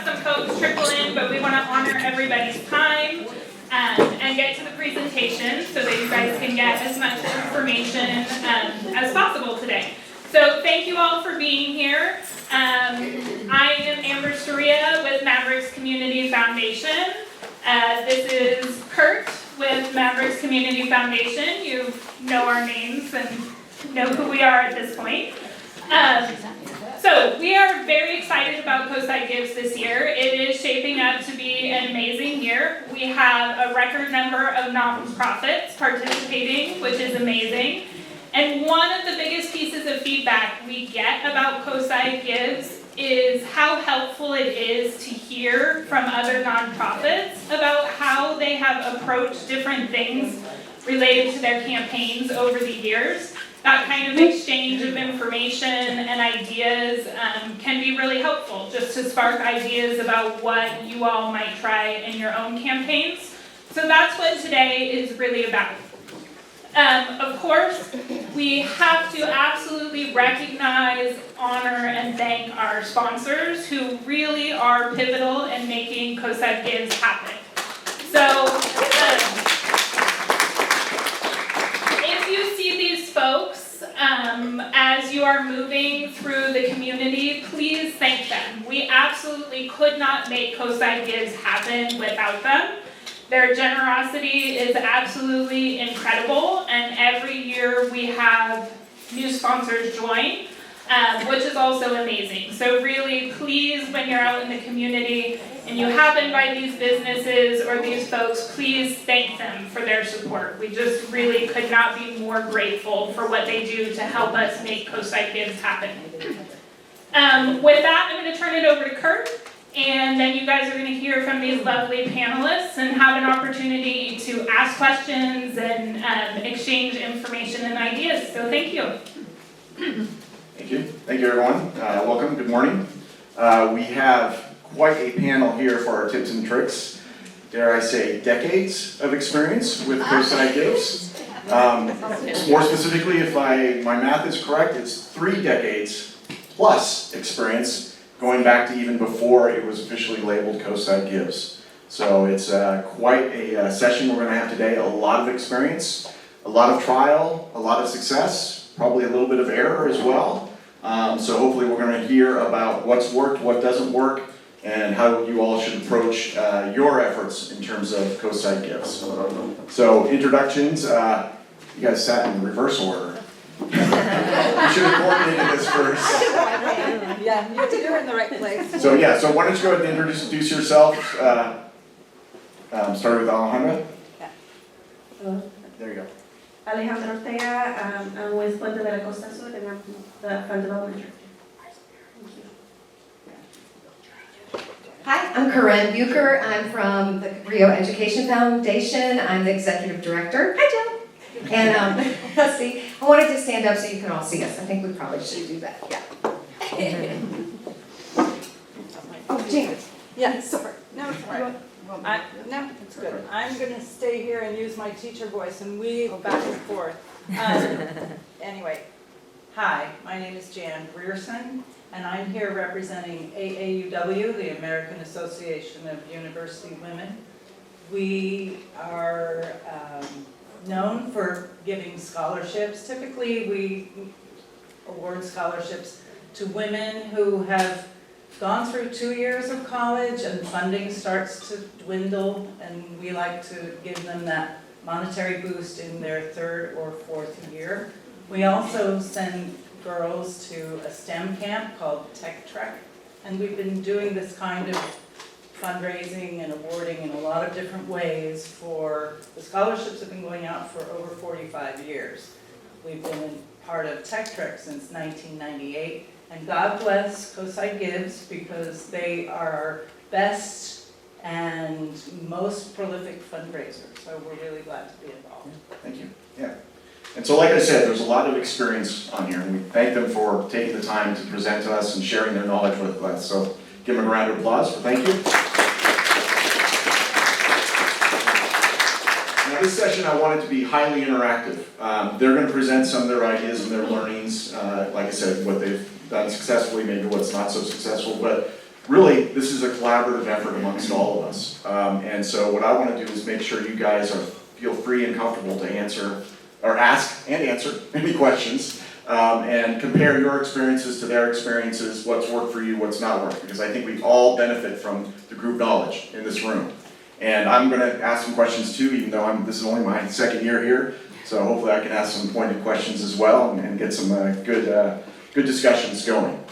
have some folks trickle in, but we want to honor everybody's time and get to the presentation so that you guys can get as much information as possible today. So thank you all for being here. I am Amber Storia with Mavericks Community Foundation. This is Kurt with Mavericks Community Foundation. You know our names and know who we are at this point. So we are very excited about Coastside Gives this year. It is shaping up to be an amazing year. We have a record number of nonprofits participating, which is amazing. And one of the biggest pieces of feedback we get about Coastside Gives is how helpful it is to hear from other nonprofits about how they have approached different things related to their campaigns over the years. That kind of exchange of information and ideas can be really helpful, just to spark ideas about what you all might try in your own campaigns. So that's what today is really about. Of course, we have to absolutely recognize, honor, and thank our sponsors who really are pivotal in making Coastside Gives happen. So, if you see these folks as you are moving through the community, please thank them. We absolutely could not make Coastside Gives happen without them. Their generosity is absolutely incredible, and every year we have new sponsors join, which is also amazing. So really, please, when you're out in the community and you happen by these businesses or these folks, please thank them for their support. We just really could not be more grateful for what they do to help us make Coastside Gives happen. With that, I'm going to turn it over to Kurt. And then you guys are going to hear from these lovely panelists and have an opportunity to ask questions and exchange information and ideas. So thank you. Thank you. Thank you, everyone. Welcome. Good morning. We have quite a panel here for our tips and tricks. Dare I say, decades of experience with Coastside Gives. More specifically, if my math is correct, it's 3 decades plus experience, going back to even before it was officially labeled Coastside Gives. So it's quite a session we're going to have today. A lot of experience, a lot of trial, a lot of success, probably a little bit of error as well. So hopefully we're going to hear about what's worked, what doesn't work, and how you all should approach your efforts in terms of Coastside Gives. So introductions, you guys sat in reverse order. You should have coordinated this first. Yeah, you're in the right place. So why don't you go ahead and introduce yourself. Start with Alejandra. Yeah. Hello. There you go. Alejandra Ortega, I'm with Puente de la Costa Sur, and I'm the Fund Development Director. Hi, I'm Corinne Bucher. I'm from the Rio Education Foundation. I'm the Executive Director. Hi, Joe. And let's see, I wanted to stand up so you can all see us. I think we probably should do that, yeah. Oh, Janet. Yeah, sorry. No, it's all right. No, it's good. I'm going to stay here and use my teacher voice and weave back and forth. Anyway, hi, my name is Jan Grierson, and I'm here representing AAUW, the American Association of University Women. We are known for giving scholarships. Typically, we award scholarships to women who have gone through 2 years of college and funding starts to dwindle, and we like to give them that monetary boost in their 3rd or 4th year. We also send girls to a STEM camp called Tech Trek, and we've been doing this kind of fundraising and awarding in a lot of different ways for the scholarships have been going out for over 45 years. We've been part of Tech Trek since 1998, and God bless Coastside Gives because they are our best and most prolific fundraiser. So we're really glad to be involved. Thank you. Yeah. And so like I said, there's a lot of experience on here, and we thank them for taking the time to present to us and sharing their knowledge with us. So give them a round of applause for thank you. Now this session I want it to be highly interactive. They're going to present some of their ideas and their learnings, like I said, what they've done successfully, maybe what's not so successful, but really, this is a collaborative effort amongst all of us. And so what I want to do is make sure you guys feel free and comfortable to answer, or ask and answer any questions, and compare your experiences to their experiences, what's worked for you, what's not worked, because I think we all benefit from the group knowledge in this room. And I'm going to ask some questions too, even though this is only my second year here, so hopefully I can ask some pointed questions as well and get some good discussions going.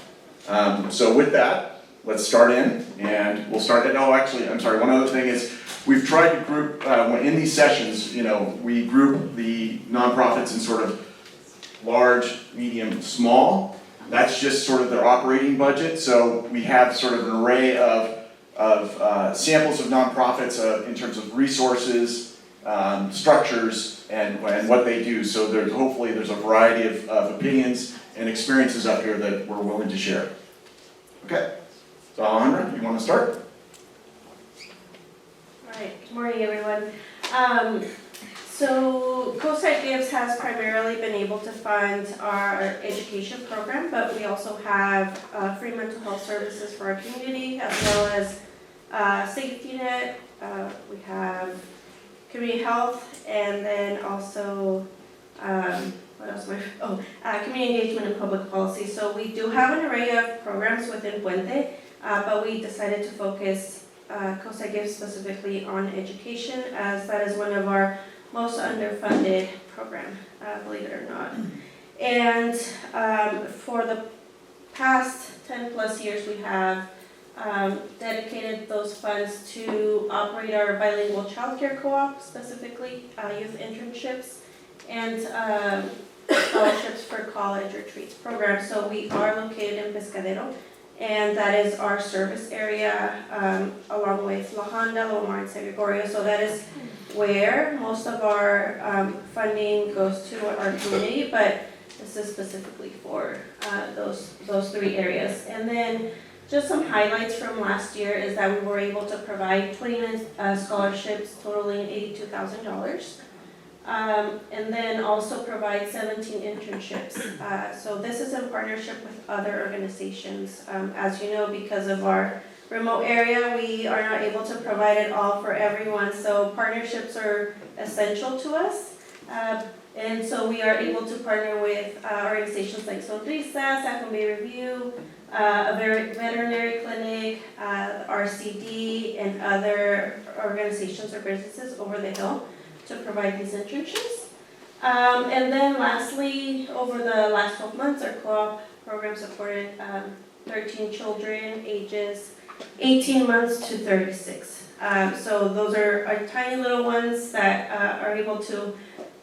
So with that, let's start in, and we'll start at, oh actually, I'm sorry, one other thing is, we've tried to group, in these sessions, we group the nonprofits in sort of large, medium, small. That's just sort of their operating budget, so we have sort of an array of samples of nonprofits in terms of resources, structures, and what they do. So hopefully there's a variety of opinions and experiences up here that we're willing to share. Okay, so Alejandra, you want to start? All right, good morning, everyone. So Coastside Gives has primarily been able to fund our education program, but we also have free mental health services for our community, as well as safety net. We have community health, and then also, what else am I? Community engagement and public policy. So we do have an array of programs within Puente, but we decided to focus Coastside Gives specifically on education, as that is one of our most underfunded program, believe it or not. And for the past 10 plus years, we have dedicated those funds to operate our bilingual childcare co-op, specifically youth internships, and scholarships for college retreats program. So we are located in Pescadero, and that is our service area, along with La Honda, Lomar, and San Gregorio. So that is where most of our funding goes to our community, but this is specifically for those three areas. And then just some highlights from last year is that we were able to provide 20 scholarships totaling $82,000. And then also provide 17 internships. So this is in partnership with other organizations. As you know, because of our remote area, we are not able to provide it all for everyone. So partnerships are essential to us. And so we are able to partner with organizations like Sonrisa, Sacramento Review, a veterinary clinic, RCD, and other organizations or businesses over the hill to provide these internships. And then lastly, over the last 12 months, our co-op program supported 13 children ages 18 months to 36. So those are our tiny little ones that are able to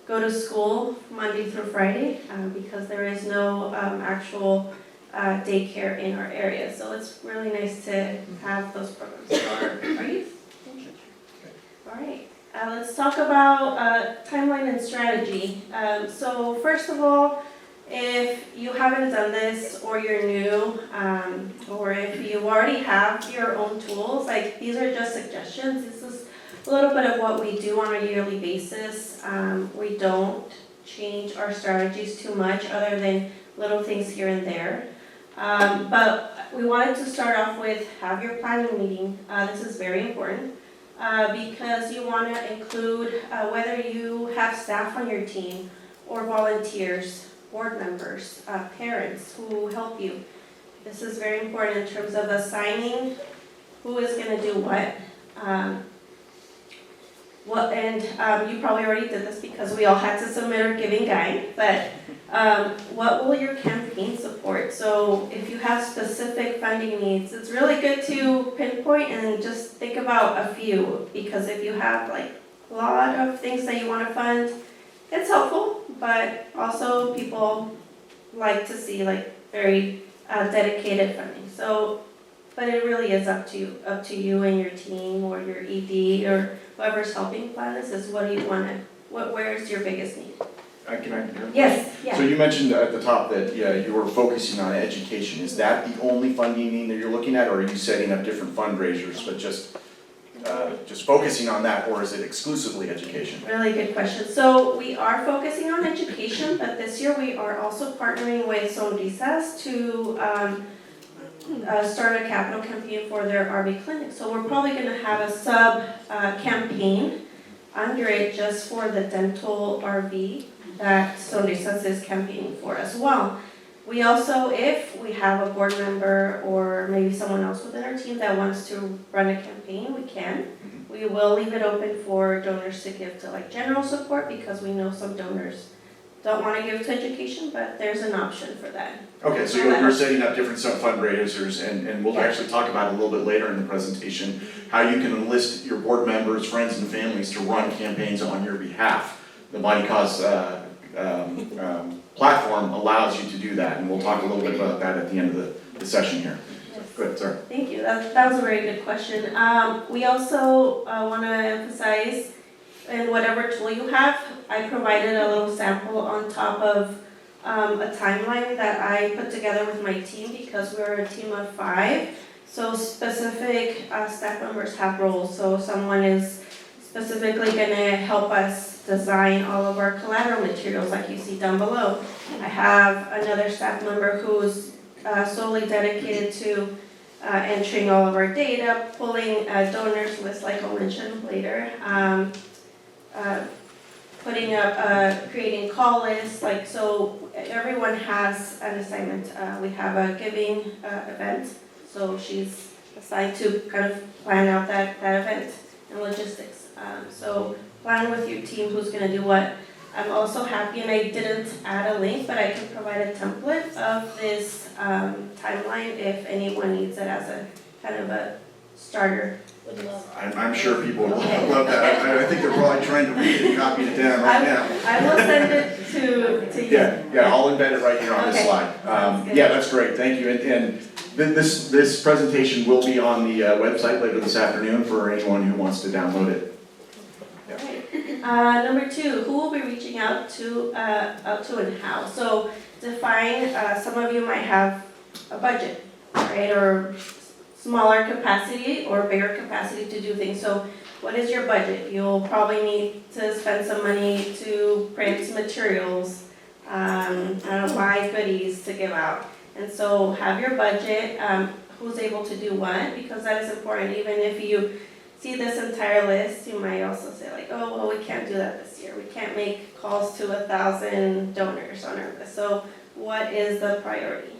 go to school Monday through Friday because there is no actual daycare in our area. So it's really nice to have those programs for our youth. All right. Let's talk about timeline and strategy. So first of all, if you haven't done this or you're new, or if you already have your own tools, like these are just suggestions. This is a little bit of what we do on a yearly basis. We don't change our strategies too much other than little things here and there. But we wanted to start off with have your planning meeting. This is very important. Because you want to include whether you have staff on your team or volunteers, board members, parents who help you. This is very important in terms of assigning who is going to do what. You probably already did this because we all had to submit our giving guide, but what will your campaign support? So if you have specific funding needs, it's really good to pinpoint and just think about a few, because if you have like a lot of things that you want to fund, it's helpful, but also people like to see like very dedicated funding. So, but it really is up to you and your team or your ED or whoever's helping plan this. Is what do you want to? Where's your biggest need? Can I? Yes. Yeah. So you mentioned at the top that you were focusing on education. Is that the only funding need that you're looking at, or are you setting up different fundraisers, but just focusing on that, or is it exclusively education? Really good question. So we are focusing on education, but this year we are also partnering with Sonrisas to start a capital campaign for their RV clinic. So we're probably gonna have a sub campaign under it just for the dental RV that Sonrisas is campaigning for as well. We also, if we have a board member or maybe someone else within our team that wants to run a campaign, we can. We will leave it open for donors to give to like general support because we know some donors don't want to give to education, but there's an option for that. Okay, so you're setting up different fundraisers, and we'll actually talk about it a little bit later in the presentation, how you can enlist your board members, friends, and families to run campaigns on your behalf. The Body Cause platform allows you to do that, and we'll talk a little bit about that at the end of the session here. Yes. Go ahead, sorry. Thank you. That was a very good question. We also want to emphasize, in whatever tool you have, I provided a little sample on top of a timeline that I put together with my team because we're a team of 5. So specific staff members have roles. So someone is specifically going to help us design all of our collateral materials like you see down below. I have another staff member who's solely dedicated to entering all of our data, pulling donors lists like I'll mention later, putting up, creating call lists, like so everyone has an assignment. We have a giving event, so she's assigned to kind of plan out that event and logistics. So plan with your team who's going to do what. I'm also happy, and I didn't add a link, but I can provide a template of this timeline if anyone needs it as a kind of a starter. Would love. I'm sure people will love that. I think they're probably trying to read it and copy it down right now. I will send it to you. Yeah, I'll embed it right here on this Okay. slide. Sounds good. Yeah, that's great, thank you. And this presentation will be on the website later this afternoon for anyone who wants to download it. Number 2, who will be reaching out to and how? So define, some of you might have a budget, right, or smaller capacity or bigger capacity to do things. So what is your budget? You'll probably need to spend some money to print materials, buy goodies to give out. And so have your budget, who's able to do what, because that is important. Even if you see this entire list, you might also say like, oh, well, we can't do that this year. We can't make calls to 1,000 donors on our list. So what is the priority?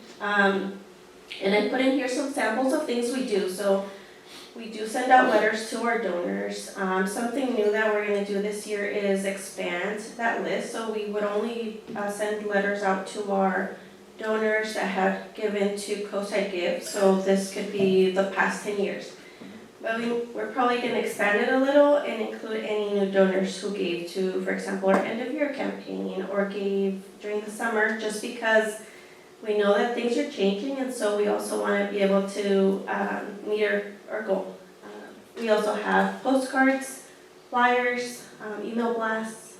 And I put in here some samples of things we do. So we do send out letters to our donors. Something new that we're going to do this year is expand that list. So we would only send letters out to our donors that have given to Coastside Give. So this could be the past 10 years. But we're probably going to expand it a little and include any new donors who gave to, for example, our end of year campaign or gave during the summer, just because we know that things are changing, and so we also want to be able to meet our goal. We also have postcards, flyers, email blasts,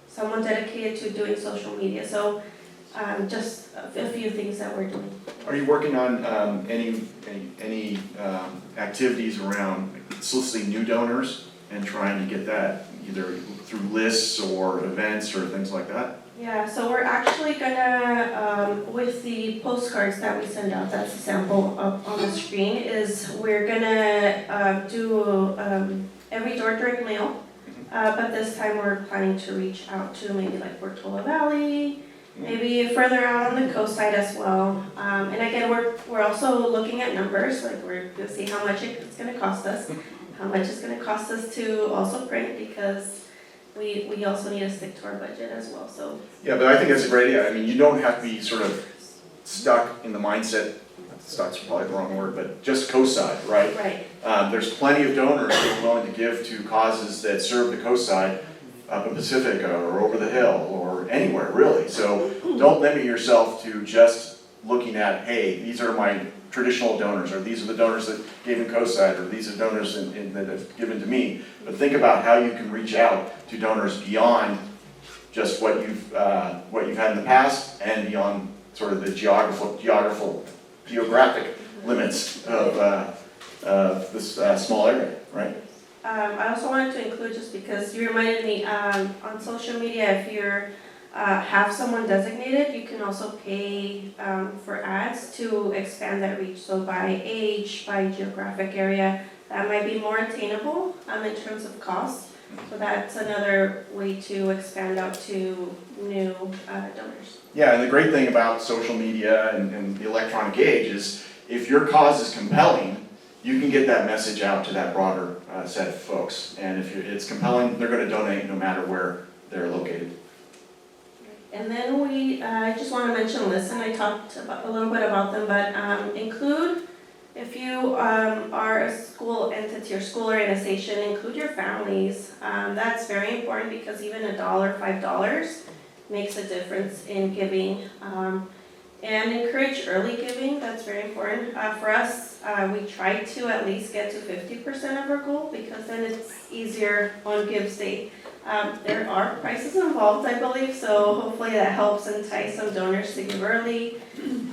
someone dedicated to doing social media. So just a few things that we're doing. Are you working on any activities around soliciting new donors and trying to get that either through lists or events or things like that? Yeah, so we're actually gonna, with the postcards that we send out, that's a sample up on the screen, is we're gonna do every door direct mail, but this time we're planning to reach out to maybe like Portola Valley, maybe further out on the coast side as well. And again, we're also looking at numbers, like we're gonna see how much it's gonna cost us, how much it's gonna cost us to also print, because we also need to stick to our budget as well, so. Yeah, but I think that's a great idea. I mean, you don't have to be sort of stuck in the mindset, stuck's probably the wrong word, but just Coastside, right? Right. There's plenty of donors who are willing to give to causes that serve the Coastside up in Pacifica or over the hill or anywhere really. So don't limit yourself to just looking at, hey, these are my traditional donors, or these are the donors that gave in Coastside, or these are donors that have given to me. But think about how you can reach out to donors beyond just what you've had in the past and beyond sort of the geographic limits of this small area, right? I also wanted to include, just because you reminded me, on social media, if you're have someone designated. You can also pay for ads to expand that reach. So by age, by geographic area, that might be more attainable in terms of cost. So that's another way to expand out to new donors. Yeah, and the great thing about social media and the electronic age is if your cause is compelling, you can get that message out to that broader set of folks. And if it's compelling, they're going to donate no matter where they're located. And then I just want to mention Listen. I talked a little bit about them, but include, if you are a school entity or school organization, include your families. That's very important because even $1, $5 makes a difference in giving. And encourage early giving, that's very important. For us, we try to at least get to 50% of our goal because then it's easier on Gives Day. There are prices involved, I believe, so hopefully that helps entice some donors to give early.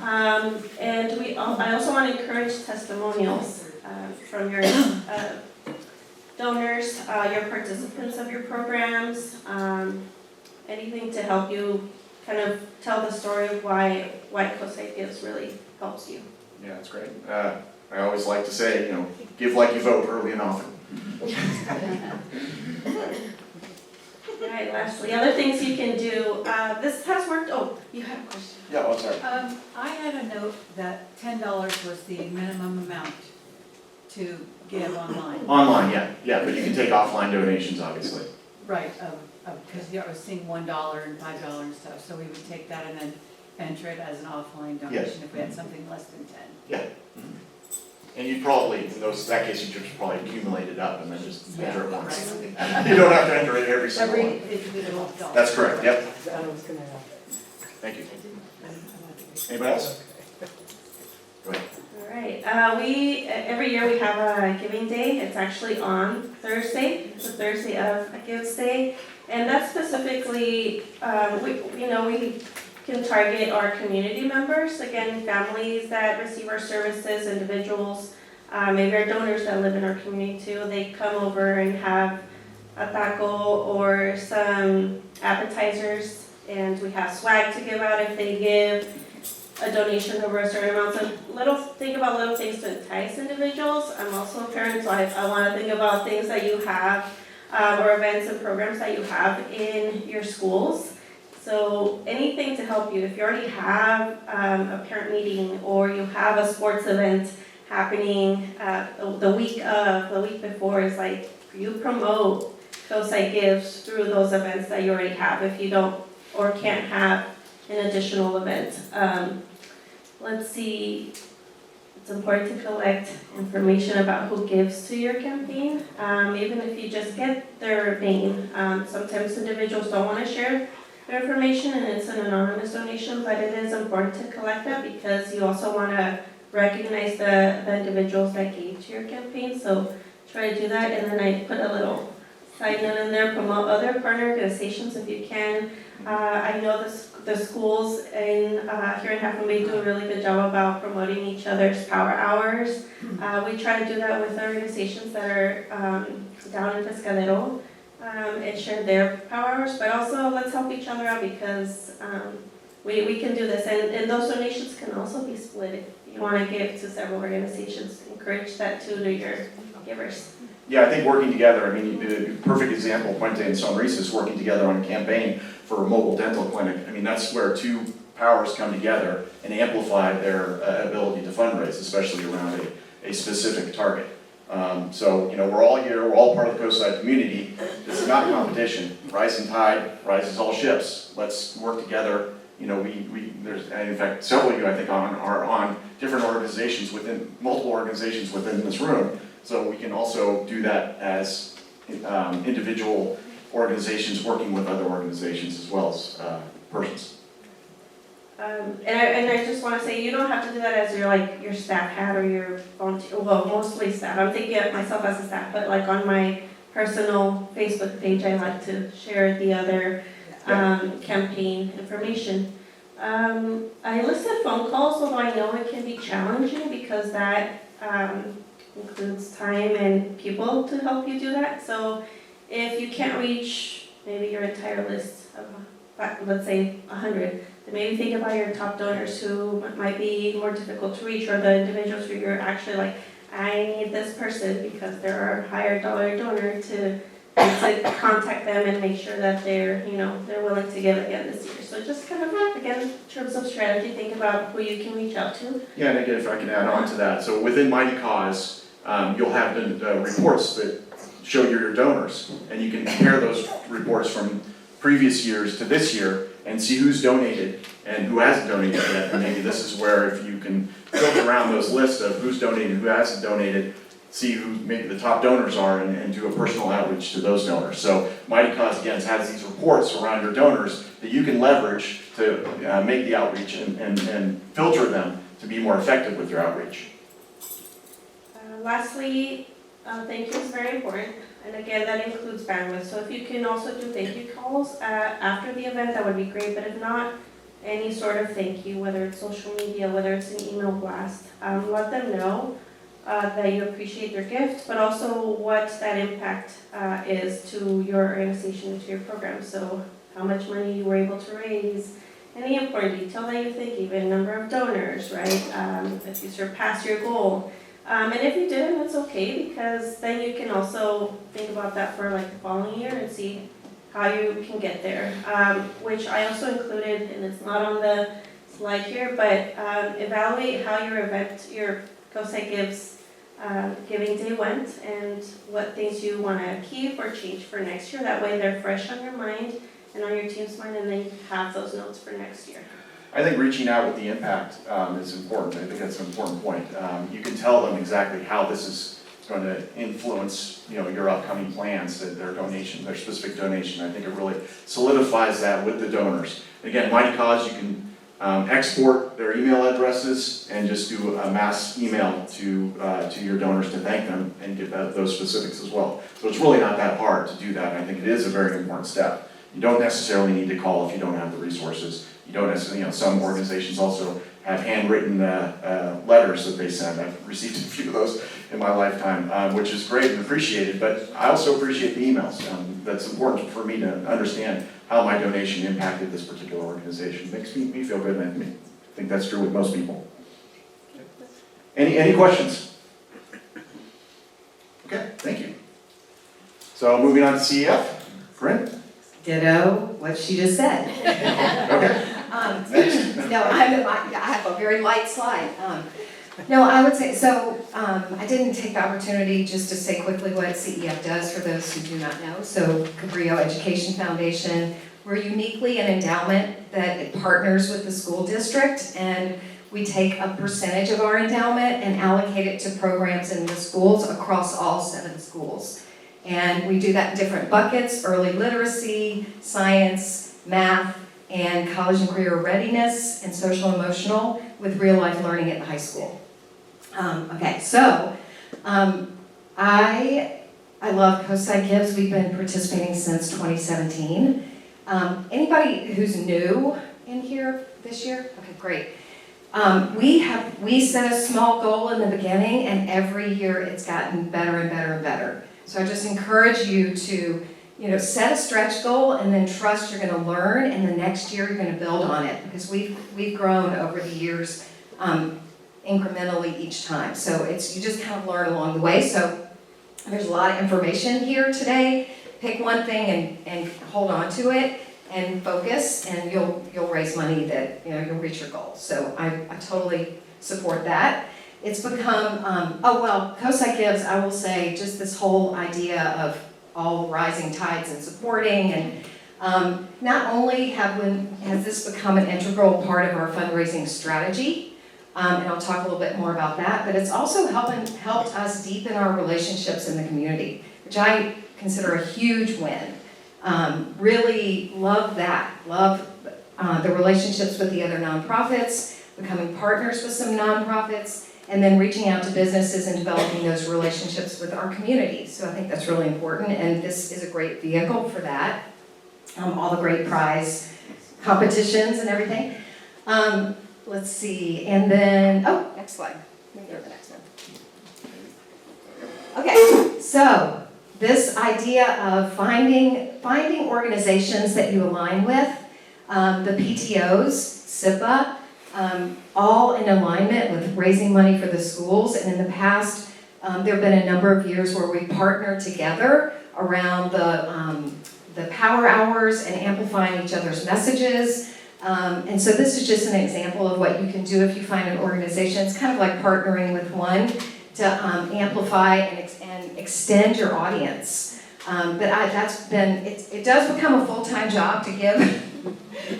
And I also want to encourage testimonials from your donors, your participants of your programs, anything to help you kind of tell the story of why Coastside Gives really helps you. Yeah, that's great. I always like to say, give like you vote early and often. All right, lastly, other things you can do. This has worked. Oh, you had a question. Yeah, well, sorry. I had a note that $10 was the minimum amount to give online. Online, yeah, but you can take offline donations, obviously. Right, because I was seeing $1 and $5 and stuff, so we would take that and then enter it as an offline donation if we had something less than 10. Yeah. Mm-hmm. And you probably, in that case, you just probably accumulate it up and then just enter it once. Right. You don't have to enter it every single one. individual dollar. That's correct, yep. Thank you. Anybody else? Go ahead. All right. Every year we have a giving day. It's actually on Thursday. It's the Thursday of a Gives Day, and that's specifically we can target our community members. Again, families that receive our services, individuals, maybe our donors that live in our community too. They come over and have a taco or some appetizers, and we have swag to give out if they give a donation over a certain amount. So think about little things to entice individuals. I'm also a parent, so I want to think about things that you have or events and programs that you have in your schools. So anything to help you. If you already have a parent meeting or you have a sports event happening the week before, is like you promote Coastside Gives through those events that you already have. If you don't or can't have an additional event. Let's see, it's important to collect information about who gives to your campaign, even if you just get their name. Sometimes individuals don't want to share their information and it's an anonymous donation, but it is important to collect that because you also want to recognize the individuals that gave to your campaign. So try to do that, and then I put a little side note in there, promote other partner organizations if you can. I know the schools here in Half Moon Bay do a really good job about promoting each other's power hours. We try to do that with organizations that are down in Pescadero and share their power hours, but also let's help each other out because we can do this, and those donations can also be split if you want to give to several organizations. Encourage that too to your givers. Yeah, I think working together, the perfect example, Puente and Sonrisa is working together on a campaign for a mobile dental clinic. That's where two powers come together and amplify their ability to fundraise, especially around a specific target. So, we're all here, we're all part of the Coastside community. This is not a competition. Rising tide rises all ships. Let's work together. There's, and in fact, several of you, I think, are on different organizations multiple organizations within this room. So we can also do that as individual organizations working with other organizations as well as persons. And I just want to say, you don't have to do that as your staff hat or your volunteer, well, mostly staff. I'm thinking of myself as a staff, but on my personal Facebook page, I like to share the other campaign information. I listed phone calls, although I know it can be challenging because that includes time and people to help you do that. So if you can't reach maybe your entire list of let's say 100, then maybe think about your top donors who might be more difficult to reach, or the individuals who you're actually like, I need this person because they're a higher dollar donor to contact them and make sure that they're willing to give again this year. So just kind of, again, in terms of strategy, think about who you can reach out to. Yeah, and again, if I can add on to that, so within Mighty Cause, you'll have the reports that show your donors, and you can compare those reports from previous years to this year and see who's donated and who hasn't donated yet. And maybe this is where, if you can filter around those lists of who's donated, who hasn't donated, see who maybe the top donors are, and do a personal outreach to those donors. So Mighty Cause, again, has these reports around your donors that you can leverage to make the outreach and filter them to be more effective with your outreach. Lastly, thank you is very important, and again, that includes bandwidth. So if you can also do thank you calls after the event, that would be great, but if not, any sort of thank you, whether it's social media, whether it's an email blast, let them know that you appreciate their gift, but also what that impact is to your organization and to your program. So how much money you were able to raise, any important detail that you think, even number of donors, right? If you surpass your goal. And if you didn't, that's okay, because then you can also think about that for like the following year and see how you can get there. Which I also included, and it's not on the slide here, but evaluate how your event, your Coastside Gives Giving Day went, and what things you want to keep or change for next year. That way they're fresh on your mind and on your team's mind, and then you have those notes for next year. I think reaching out with the impact is important. I think that's an important point. You can tell them exactly how this is going to influence, your upcoming plans, their donation, their specific donation. I think it really solidifies that with the donors. Again, Mighty Cause, you can export their email addresses and just do a mass email to your donors to thank them and get those specifics as well. So it's really not that hard to do that. And I think it is a very important step. You don't necessarily need to call if you don't have the resources. You don't necessarily, some organizations also have handwritten letters that they send. I've received a few of those in my lifetime, which is great and appreciated, but I also appreciate the emails. That's important for me to understand how my donation impacted this particular organization. It makes me feel good, and I think that's true with most people. Any questions? Okay, thank you. So moving on to CEF, Corinne? Ditto what she just said. Okay. No, I have a very light slide. No, I would say, so I didn't take the opportunity just to say quickly what CEF does for those who do not know. So Cabrillo Education Foundation, we're uniquely an endowment that partners with the school district, and we take a percentage of our endowment and allocate it to programs in the schools across all 7 schools. And we do that in different buckets: early literacy, science, math, and college and career readiness, and social emotional, with real life learning at the high school. Okay, so I love Coastside Gives. We've been participating since 2017. Anybody who's new in here this year? Okay, great. We set a small goal in the beginning, and every year it's gotten better and better and better. So I just encourage you to, set a stretch goal and then trust you're going to learn, and the next year you're going to build on it, because we've grown over the years incrementally each time. So you just kind of learn along the way. So there's a lot of information here today. Pick one thing and hold on to it and focus, and you'll raise money that you'll reach your goals. So I totally support that. It's become, Coastside Gives, I will say, just this whole idea of all rising tides and supporting, and not only has this become an integral part of our fundraising strategy, and I'll talk a little bit more about that, but it's also helped us deepen our relationships in the community, which I consider a huge win. Really love that. Love the relationships with the other nonprofits, becoming partners with some nonprofits, and then reaching out to businesses and developing those relationships with our community. So I think that's really important, and this is a great vehicle for that. All the great prize competitions and everything. Let's see, and then, next slide. Let me go to the next one. Okay, so this idea of finding organizations that you align with. The PTOs, SIPA, all in alignment with raising money for the schools. And in the past, there have been a number of years where we partnered together around the power hours and amplifying each other's messages. And so this is just an example of what you can do if you find an organization. It's kind of like partnering with one to amplify and extend your audience. It does become a full-time job to give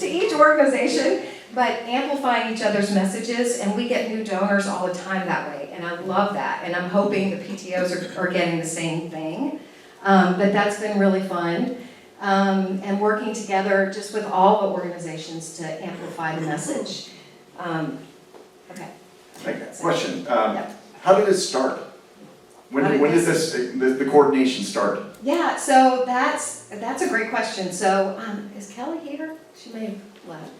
to each organization, but amplifying each other's messages, and we get new donors all the time that way, and I love that, and I'm hoping the PTOs are getting the same thing. But that's been really fun, and working together just with all the organizations to amplify the message. Okay. Question, how did it start? When did the coordination start? Yeah, so that's a great question. So is Kelly here? She may have left.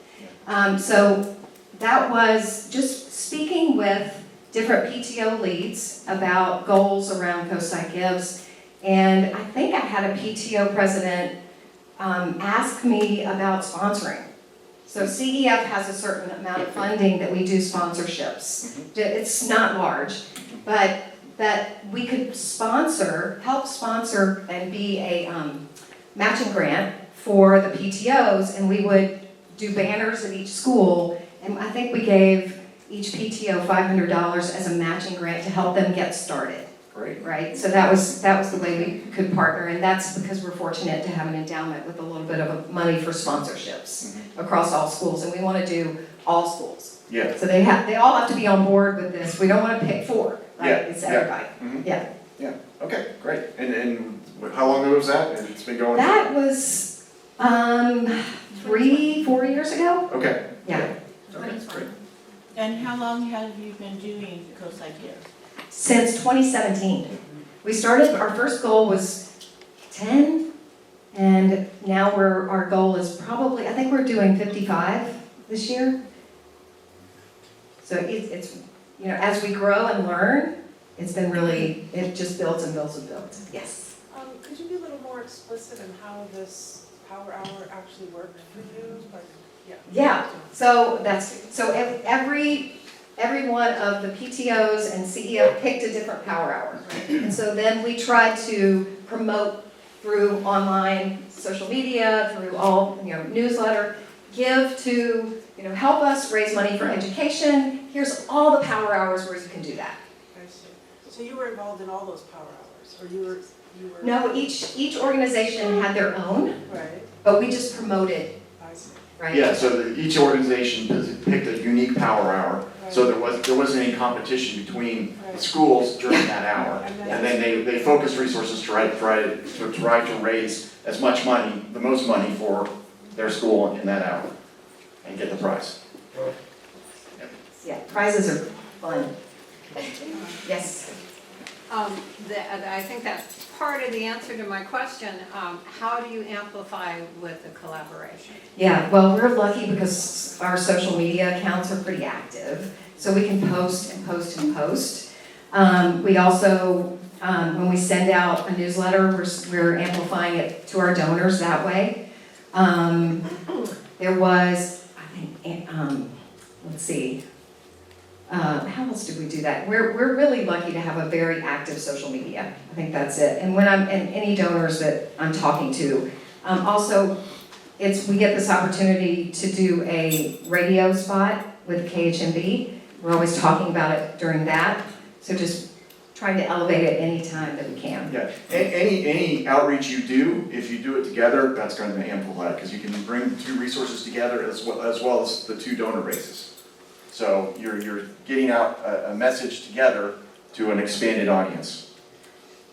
So that was just speaking with different PTO leads about goals around Coastside Gives. And I think I had a PTO president ask me about sponsoring. So CEF has a certain amount of funding that we do sponsorships. It's not large, but that we could help sponsor and be a matching grant for the PTOs, and we would do banners at each school, and I think we gave each PTO $500 as a matching grant to help them get started. Great. Right, so that was the way we could partner, and that's because we're fortunate to have an endowment with a little bit of money for sponsorships across all schools, and we want to do all schools. Yeah. So they all have to be on board with this. We don't want to pick 4, right? Yeah, It's everybody. Mhm. Yeah. Yeah, okay, great. And how long ago was that? It's been going? That was 3-4 years ago. Okay. Yeah. Okay, great. And how long have you been doing Coastside Gives? Since 2017. We started, our first goal was 10, and now our goal is probably, I think we're doing 55 this year. So it's as we grow and learn, it's been really, it just builds and builds and builds. Yes. Could you be a little more explicit in how this power hour actually worked for you? Yeah, so every one of the PTOs and CEF picked a different power hour. And so then we tried to promote through online social media, through all, newsletter, give to, help us raise money for education. Here's all the power hours where you can do that. I see. So you were involved in all those power hours, or you were? No, each organization had their own, Right, but we just promoted, I see. right? Yeah, so each organization picked a unique power hour, so there wasn't any competition between the schools during that hour. And then they focused resources to try to raise as much money, the most money for their school in that hour, and get the prize. Yeah, prizes are fun. Yes. I think that's part of the answer to my question. How do you amplify with the collaboration? Yeah, well, we're lucky because our social media accounts are pretty active, so we can post and post and post. We also, when we send out a newsletter, we're amplifying it to our donors that way. There was, I think, let's see, how else did we do that? We're really lucky to have a very active social media. I think that's it. And and any donors that I'm talking to, also, we get this opportunity to do a radio spot with KHMB. We're always talking about it during that. So just trying to elevate it any time that we can. Yeah, any outreach you do, if you do it together, that's going to amplify it, because you can bring the 2 resources together as well as the 2 donor bases. So you're getting out a message together to an expanded audience.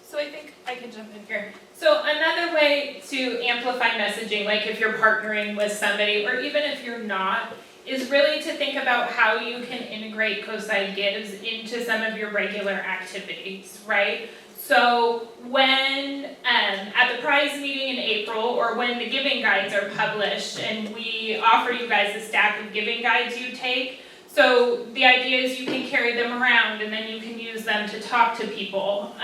So I think I can jump in here. So another way to amplify messaging, like if you're partnering with somebody, or even if you're not, is really to think about how you can integrate Coastside Gives into some of your regular activities, right? So when, at the prize meeting in April, or when the giving guides are published, and we offer you guys a stack of giving guides you take, so the idea is you can carry them around and then you can use them to talk to people.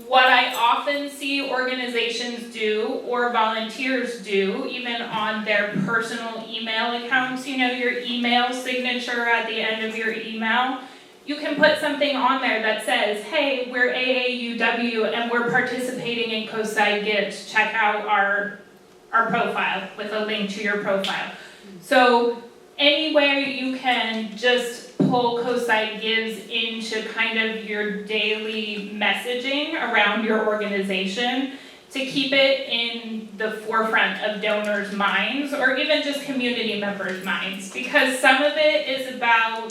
What I offer often see organizations do or volunteers do, even on their personal email accounts, you know, your email signature at the end of your email, you can put something on there that says, hey, we're AAUW and we're participating in Coastside Gives. Check out our profile with a link to your profile. So anywhere you can just pull Coastside Gives into kind of your daily messaging around your organization to keep it in the forefront of donors' minds or even just community members' minds, because some of it is about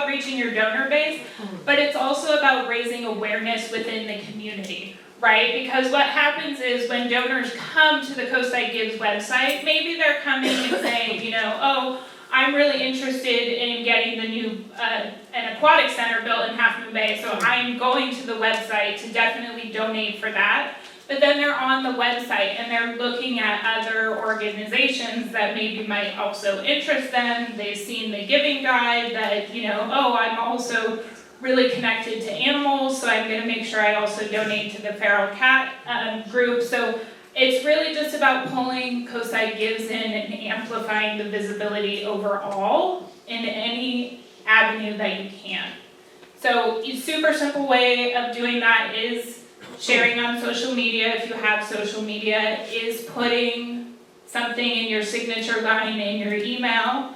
reaching your donor base, but it's also about raising awareness within the community, right? Because what happens is when donors come to the Coastside Gives website, maybe they're coming and saying, you know, oh, I'm really interested in getting the new an aquatic center built in Half Moon Bay, so I'm going to the website to definitely donate for that. But then they're on the website and they're looking at other organizations that maybe might also interest them. They've seen the giving guide that, you know, oh, I'm also really connected to animals, so I'm gonna make sure I also donate to the feral cat group. So it's really just about pulling Coastside Gives in and amplifying the visibility overall in any avenue that you can. So a super simple way of doing that is sharing on social media, if you have social media, is putting something in your signature line in your email.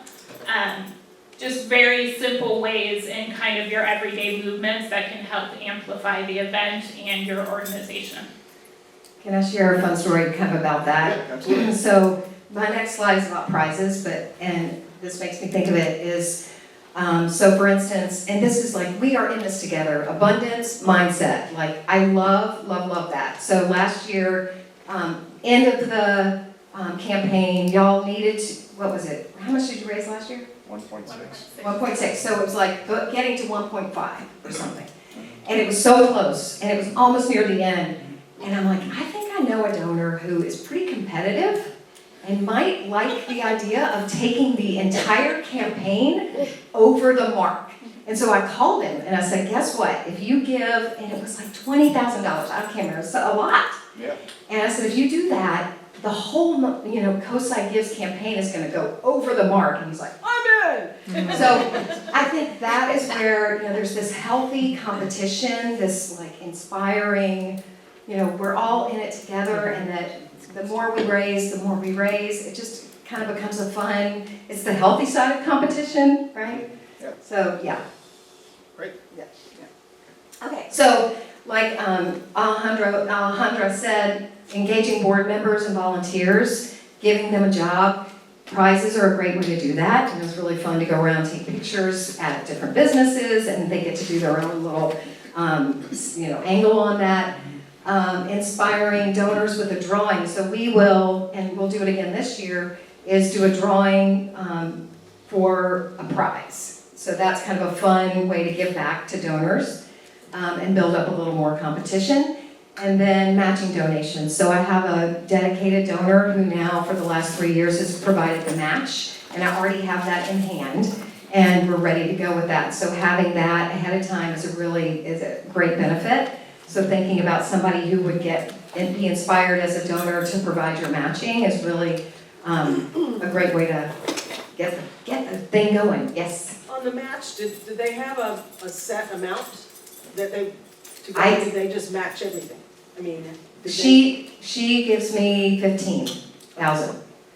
Just very simple ways in kind of your everyday movements that can help amplify the event and your organization. Can I share a fun story kind of about that? Yeah, absolutely. So my next slide is about prizes, and this makes me think of it is, so for instance, and this is like, we are in this together, abundance mindset. Like, I love, love, love that. So last year, end of the campaign, y'all needed, what was it? How much did you raise last year? 1.6. 1.6, so it was like getting to 1.5 or something. And it was so close, and it was almost near the end. And I'm like, I think I know a donor who is pretty competitive and might like the idea of taking the entire campaign over the mark. And so I called him and I said, guess what? If you give, and it was like $20,000, I can't remember, so a lot. Yeah. And I said, if you do that, the whole, you know, Coastside Gives campaign is gonna go over the mark. And he's like, I'm in. So I think that is where, you know, there's this healthy competition, this like inspiring, you know, we're all in it together, and that the more we raise, the more we raise. It just kind of becomes a fun, it's the healthy side of competition, right? Yeah. So, yeah. Great. Yeah. Okay, so like Alejandra said, engaging board members and volunteers, giving them a job. Prizes are a great way to do that, and it's really fun to go around, take pictures at different businesses, and they get to do their own little, you know, angle on that. Inspiring donors with a drawing. So we will, and we'll do it again this year, is do a drawing for a prize. So that's kind of a fun way to give back to donors and build up a little more competition. And then matching donations. So I have a dedicated donor who now for the last 3 years has provided the match, and I already have that in hand, and we're ready to go with that. So having that ahead of time is a great benefit. So thinking about somebody who would get and be inspired as a donor to provide your matching is really a great way to get the thing going. Yes. On the match, did they have a set amount that they, did they just match everything? I mean, she gives me 15,000.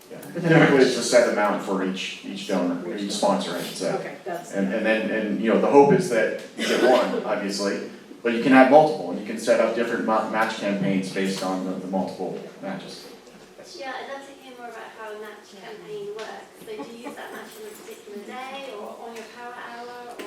Yeah. For the Typically, match. it's a set amount for each donor, or each sponsor, I should say. Okay, that's. And then, you know, the hope is that you get one, obviously, but you can have multiple, and you can set up different match campaigns based on the multiple matches. Yes. Yeah, I'd love to hear more about how a match campaign works. So do you use that match on a particular day, or on your power hour, or?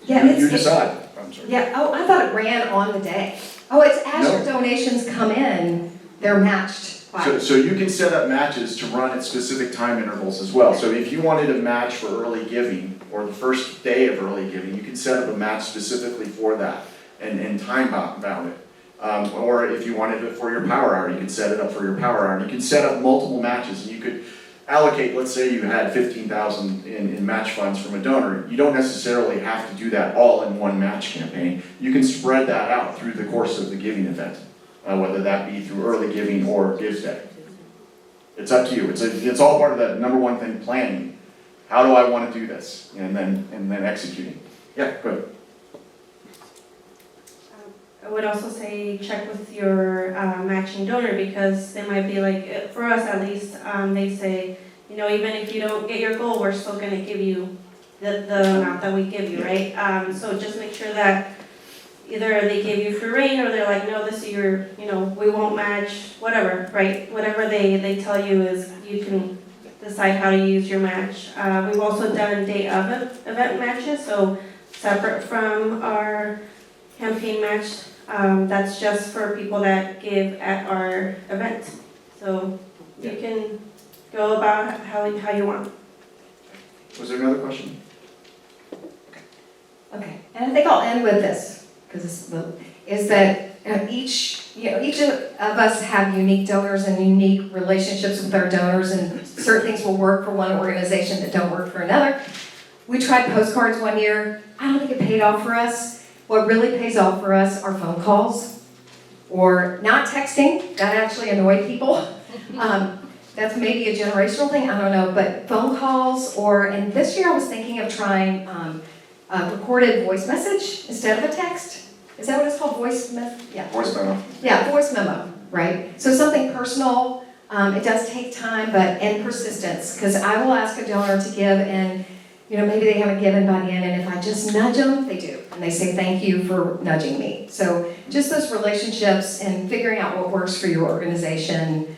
Yeah, You decide. I'm sorry. Yeah, oh, I thought it ran on the day. Oh, it's as No. your donations come in, they're matched by. So you can set up matches to run at specific time intervals as well. So if you wanted a match for early giving, or the first day of early giving, you can set up a match specifically for that and time bound it. Or if you wanted it for your power hour, you can set it up for your power hour. And you can set up multiple matches, and you could allocate, let's say you had 15,000 in match funds from a donor, you don't necessarily have to do that all in one match campaign. You can spread that out through the course of the giving event, whether that be through early giving or Gives Day. It's up to you. It's all part of that number one thing, planning. How do I want to do this? And then executing. Yeah, go ahead. I would also say check with your matching donor, because they might be like, for us at least, they say, you know, even if you don't get your goal, we're still going to give you the amount that we give you, right? So just make sure that either they give you free rein, or they're like, no, this year, you know, we won't match, whatever, right? Whatever they tell you is, you can decide how to use your match. We've also done day of event matches, so separate from our campaign match. That's just for people that give at our event. So you can go about how you want. Was there another question? Okay, and I think I'll end with this, because is that each of us have unique donors and unique relationships with our donors, and certain things will work for one organization that don't work for another. We tried postcards one year. I don't think it paid off for us. What really pays off for us are phone calls, or not texting. That actually annoyed people. That's maybe a generational thing, I don't know, but phone calls, and this year I was thinking of trying a recorded voice message instead of a text. Is that what it's called, voice message? Yeah. Voice memo. Yeah, voice memo, right? So something personal. It does take time, and persistence, because I will ask a donor to give, and maybe they haven't given by the end, and if I just nudge them, they do. And they say, thank you for nudging me. So just those relationships and figuring out what works for your organization.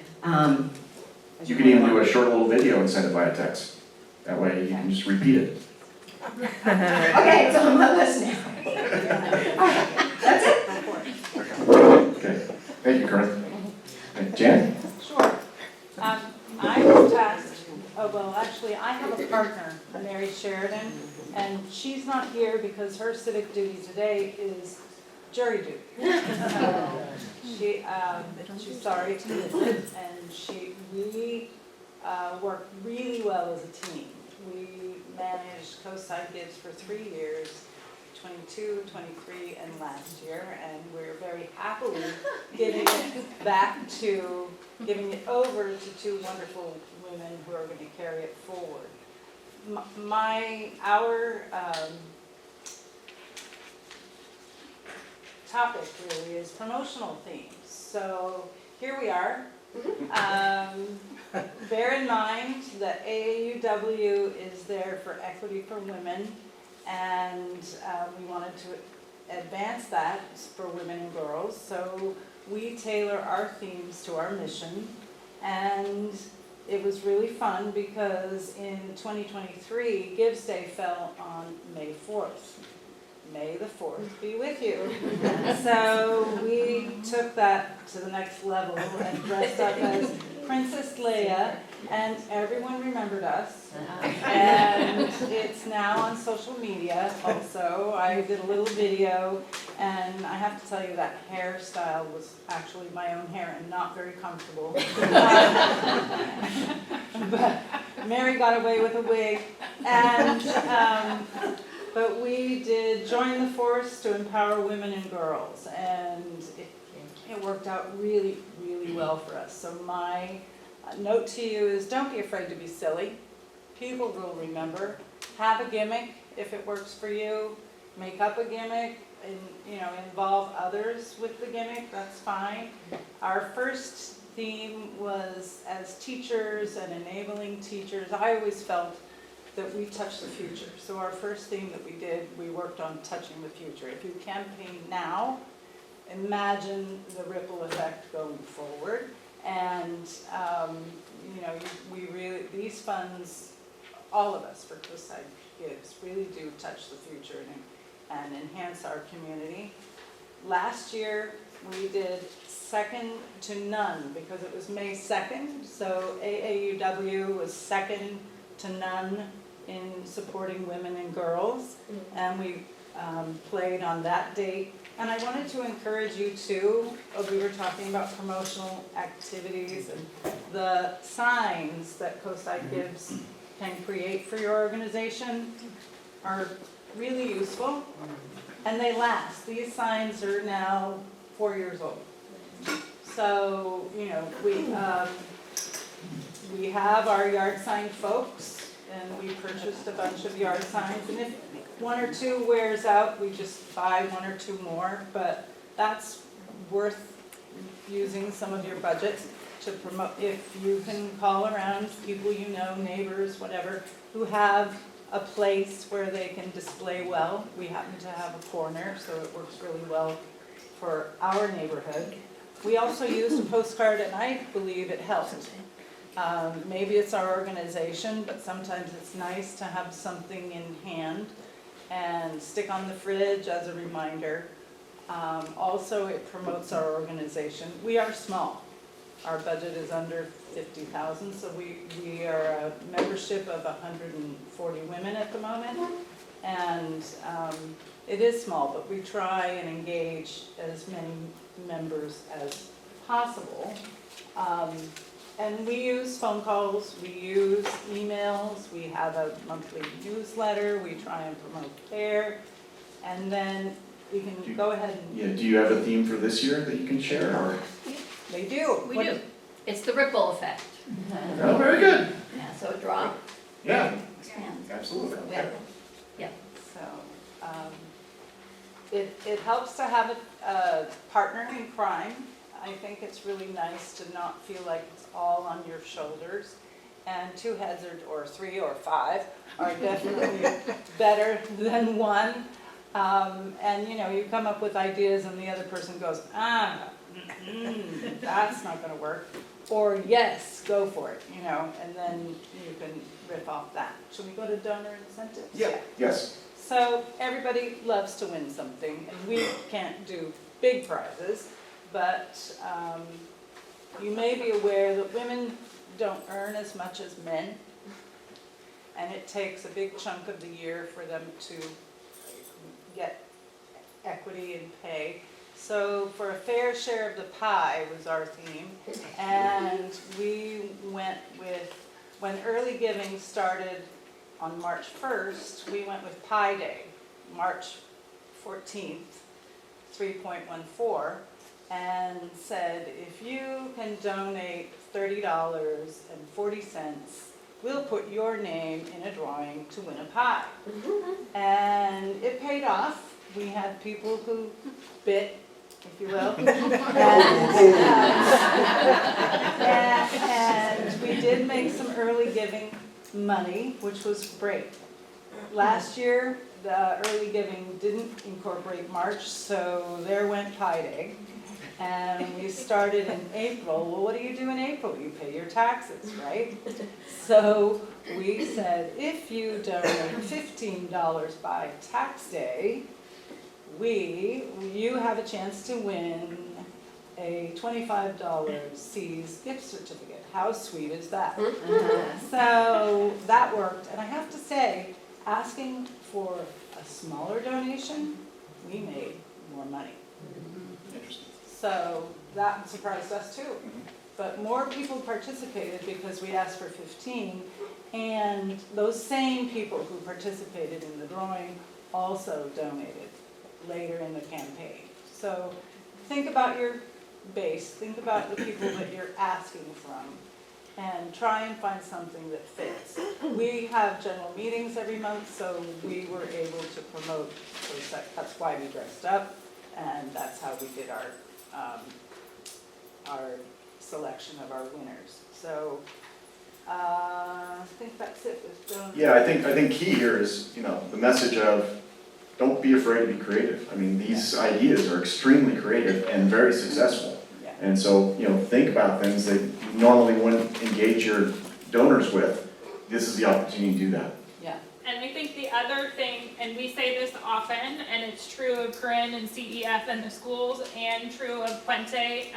You can even do a short little video and send it via text. That way you can just repeat it. Okay, it's on my list now. All right, that's it. Okay, thank you, Corinne. Jan? Sure. I was tasked, actually, I have a partner, Mary Sheridan, and she's not here because her civic duty today is jury duty. She's sorry to miss it, and we work really well as a team. We managed Coastside Gives for 3 years, 22, 23, and last year, and we're very happily giving it over to two wonderful women who are going to carry it forward. Our topic really is promotional themes. So here we are. Bear in mind that AAUW is there for equity for women, and we wanted to advance that for women and girls. So we tailor our themes to our mission, and it was really fun because in 2023, Gives Day fell on May 4th. May the 4th be with you. So we took that to the next level and dressed up as Princess Leia, and everyone remembered us. And it's now on social media also. I did a little video, and I have to tell you that hairstyle was actually my own hair and not very comfortable. But Mary got away with a wig, and but we did join the force to empower women and girls, and it worked out really, really well for us. So my note to you is, don't be afraid to be silly. People will remember. Have a gimmick if it works for you. Make up a gimmick, and involve others with the gimmick. That's fine. Our first theme was, as teachers and enabling teachers, I always felt that we touch the future. So our first theme that we did, we worked on touching the future. If you campaign now, imagine the ripple effect going forward. And we really, these funds, all of us for Coastside Gives, really do touch the future and enhance our community. Last year we did second to none because it was May 2nd. So AAUW was second to none in supporting women and girls, and we played on that date. And I wanted to encourage you too, we were talking about promotional activities and the signs that Coastside Gives can create for your organization are really useful and they last. These signs are now 4 years old. So, you know, we have our yard sign folks and we purchased a bunch of yard signs, and if one or two wears out, we just buy one or two more, but that's worth using some of your budget to promote. If you can call around people you know, neighbors, whatever, who have a place where they can display well. We happen to have a corner, so it works really well for our neighborhood. We also used a postcard, and I believe it helped. Maybe it's our organization, but sometimes it's nice to have something in hand and stick on the fridge as a reminder. Also, it promotes our organization. We are small. Our budget is under 50,000, so we are a membership of 140 women at the moment. And it is small, but we try and engage as many members as possible. And we use phone calls, we use emails, we have a monthly newsletter, we try and promote care, and then we can go ahead and... Yeah, do you have a theme for this year that you can share, or? They do. We do. It's the ripple effect. Oh, very good. Yeah, so drop, Yeah, expand. absolutely. Yeah. So, it helps to have a partner in crime. I think it's really nice to not feel like it's all on your shoulders. And 2 heads or 3 or 5 are definitely better than one. And you know, you come up with ideas and the other person goes, that's not gonna work. Or yes, go for it, you know, and then you can riff off that. Should we go to donor incentives? Yeah. Yes. So everybody loves to win something, and we can't do big prizes, but you may be aware that women don't earn as much as men, and it takes a big chunk of the year for them to get equity and pay. So for a fair share of the pie was our theme, and we went with, when early giving started on March 1st, we went with Pi Day, March 14th, 3.14, and said, if you can donate $30.40, we'll put your name in a drawing to win a pie. And it paid off. We had people who bit, if you will. And we did make some early giving money, which was great. Last year, the early giving didn't incorporate March, so there went Pi Day. And we started in April. Well, what do you do in April? You pay your taxes, right? So we said, if you donate $15 by tax day, you have a chance to win a $25 C's gift certificate. How sweet is that? So that worked. And I have to say, asking for a smaller donation, we made more money. Interesting. So that surprised us too. But more people participated because we asked for 15, and those same people who participated in the drawing also donated later in the campaign. So think about your base, think about the people that you're asking from, and try and find something that fits. We have general meetings every month, so we were able to promote, that's why we dressed up, and that's how we did our selection of our winners. So I think that's it with donors. Yeah, I think key here is, you know, the message of don't be afraid to be creative. I mean, these ideas are extremely creative and very successful. Yeah. And so, you know, think about things that you normally wouldn't engage your donors with. This is the opportunity to do that. Yeah. And I think the other thing, and we say this often, and it's true of Corinne and CEF and the schools, and true of Puente,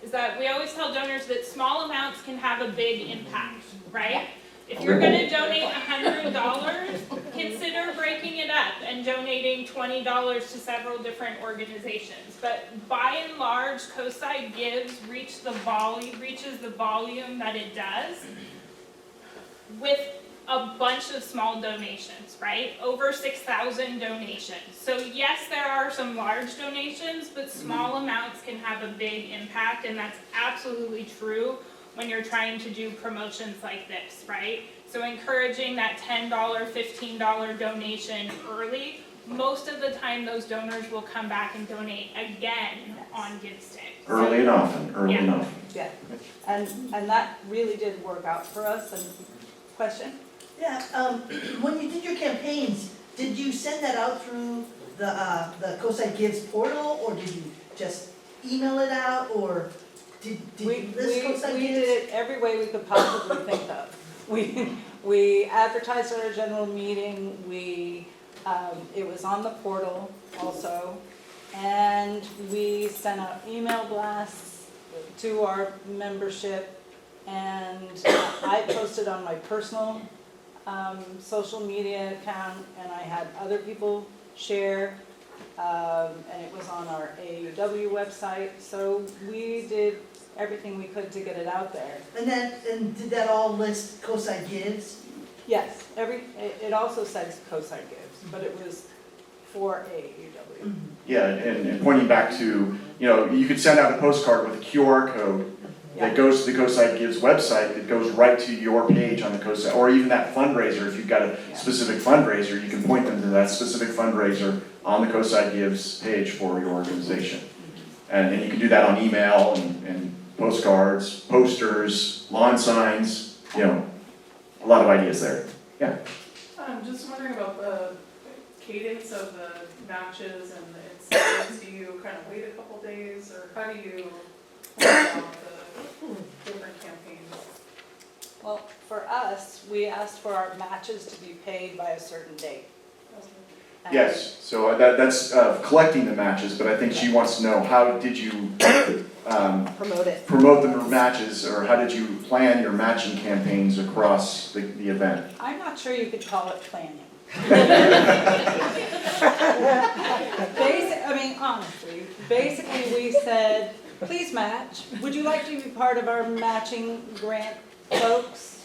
is that we always tell donors that small amounts can have a big impact, right? If you're gonna donate $100, consider breaking it up and donating $20 to several different organizations. But by and large, Coastside Gives reaches the volume that it does with a bunch of small donations, right? Over 6,000 donations. So yes, there are some large donations, but small amounts can have a big impact, and that's absolutely true when you're trying to do promotions like this, right? So encouraging that $10, $15 donation early, most of the time those donors will come back and donate again on Gives Day. Early and often, early and often. Yeah, and that really did work out for us. And question? Yeah, when you did your campaigns, did you send that out through the Coastside Gives portal, or did you just email it out, or did you list Coastside Gives? We did it every way we could possibly think of. We advertised at our general meeting, it was on the portal also, and we sent out email blasts to our membership, and I posted on my personal social media account, and I had other people share, and it was on our AUW website, so we did everything we could to get it out there. And did that all list Coastside Gives? Yes, it also says Coastside Gives, but it was for AUW. Yeah, and pointing back to, you could send out a postcard with a QR code that goes to the Coastside Gives website, that goes right to your page on the Coastside, or even that fundraiser. If you've got a specific fundraiser, you can point them to that specific fundraiser on the Coastside Gives page for your organization. And you can do that on email and postcards, posters, lawn signs, a lot of ideas there. Yeah. I'm just wondering about the cadence of the matches and the incentives. Do you kind of wait a couple days, or how do you plan out the different campaigns? Well, for us, we asked for our matches to be paid by a certain date. Yes, so that's collecting the matches, but I think she wants to know, how did you promote the matches, or how did you plan your matching campaigns across the event? I'm not sure you could call it planning. Honestly, basically we said, please match. Would you like to be part of our matching grant, folks?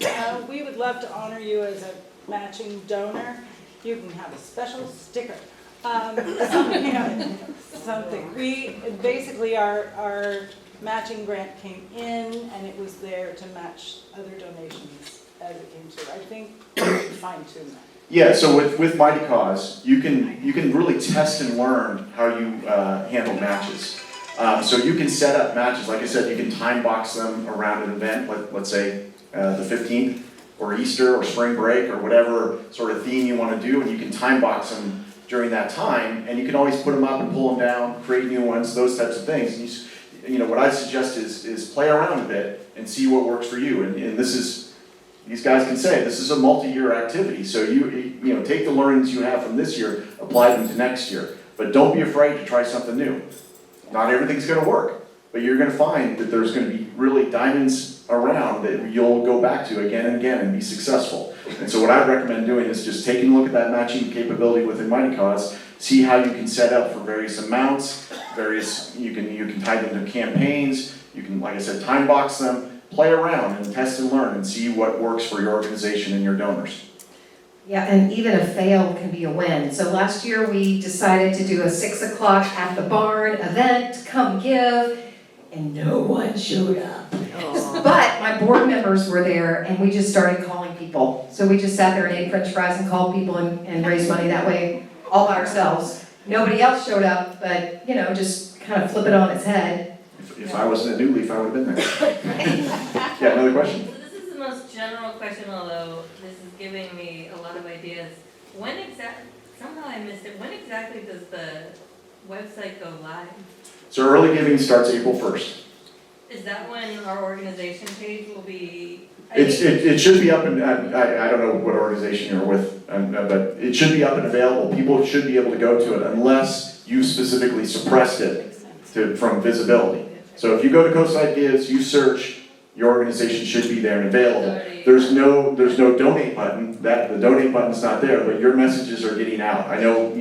We would love to honor you as a matching donor. You can have a special sticker. Something. Basically our matching grant came in, and it was there to match other donations as it came through. I think we could fine tune that. Yeah, so with Mighty Cause, you can really test and learn how you handle matches. So you can set up matches, like I said, you can time box them around an event, let's say the 15th, or Easter, or spring break, or whatever sort of theme you want to do, and you can time box them during that time, and you can always put them up and pull them down, create new ones, those types of things. And what I suggest is play around a bit and see what works for you. And these guys can say, this is a multi-year activity, so you take the learnings you have from this year, apply them to next year. But don't be afraid to try something new. Not everything's going to work, but you're going to find that there's going to be really diamonds around that you'll go back to again and again and be successful. And so what I'd recommend doing is just taking a look at that matching capability within Mighty Cause, see how you can set up for various amounts, you can tie them to campaigns, you can, like I said, time box them, play around and test and learn and see what works for your organization and your donors. Yeah, and even a fail can be a win. So last year we decided to do a 6 o'clock at the barn event, come give, and no one showed up. But my board members were there, and we just started calling people. So we just sat there and ate French fries and called people and raised money that way all by ourselves. Nobody else showed up, but just kind of flip it on its head. If I wasn't a new leaf, I would have been there. Yeah, another question? So this is the most general question, although this is giving me a lot of ideas. Somehow I missed it, when exactly does the website go live? So early giving starts April 1st. Is that when our organization page will be? It should be up, and I don't know what organization you're with, but it should be up and available. People should be able to go to it unless you specifically suppressed it from visibility. So if you go to Coastside Gives, you search your organization should be there and available. There's no donate button. The donate button's not there, but your messages are getting out. I know,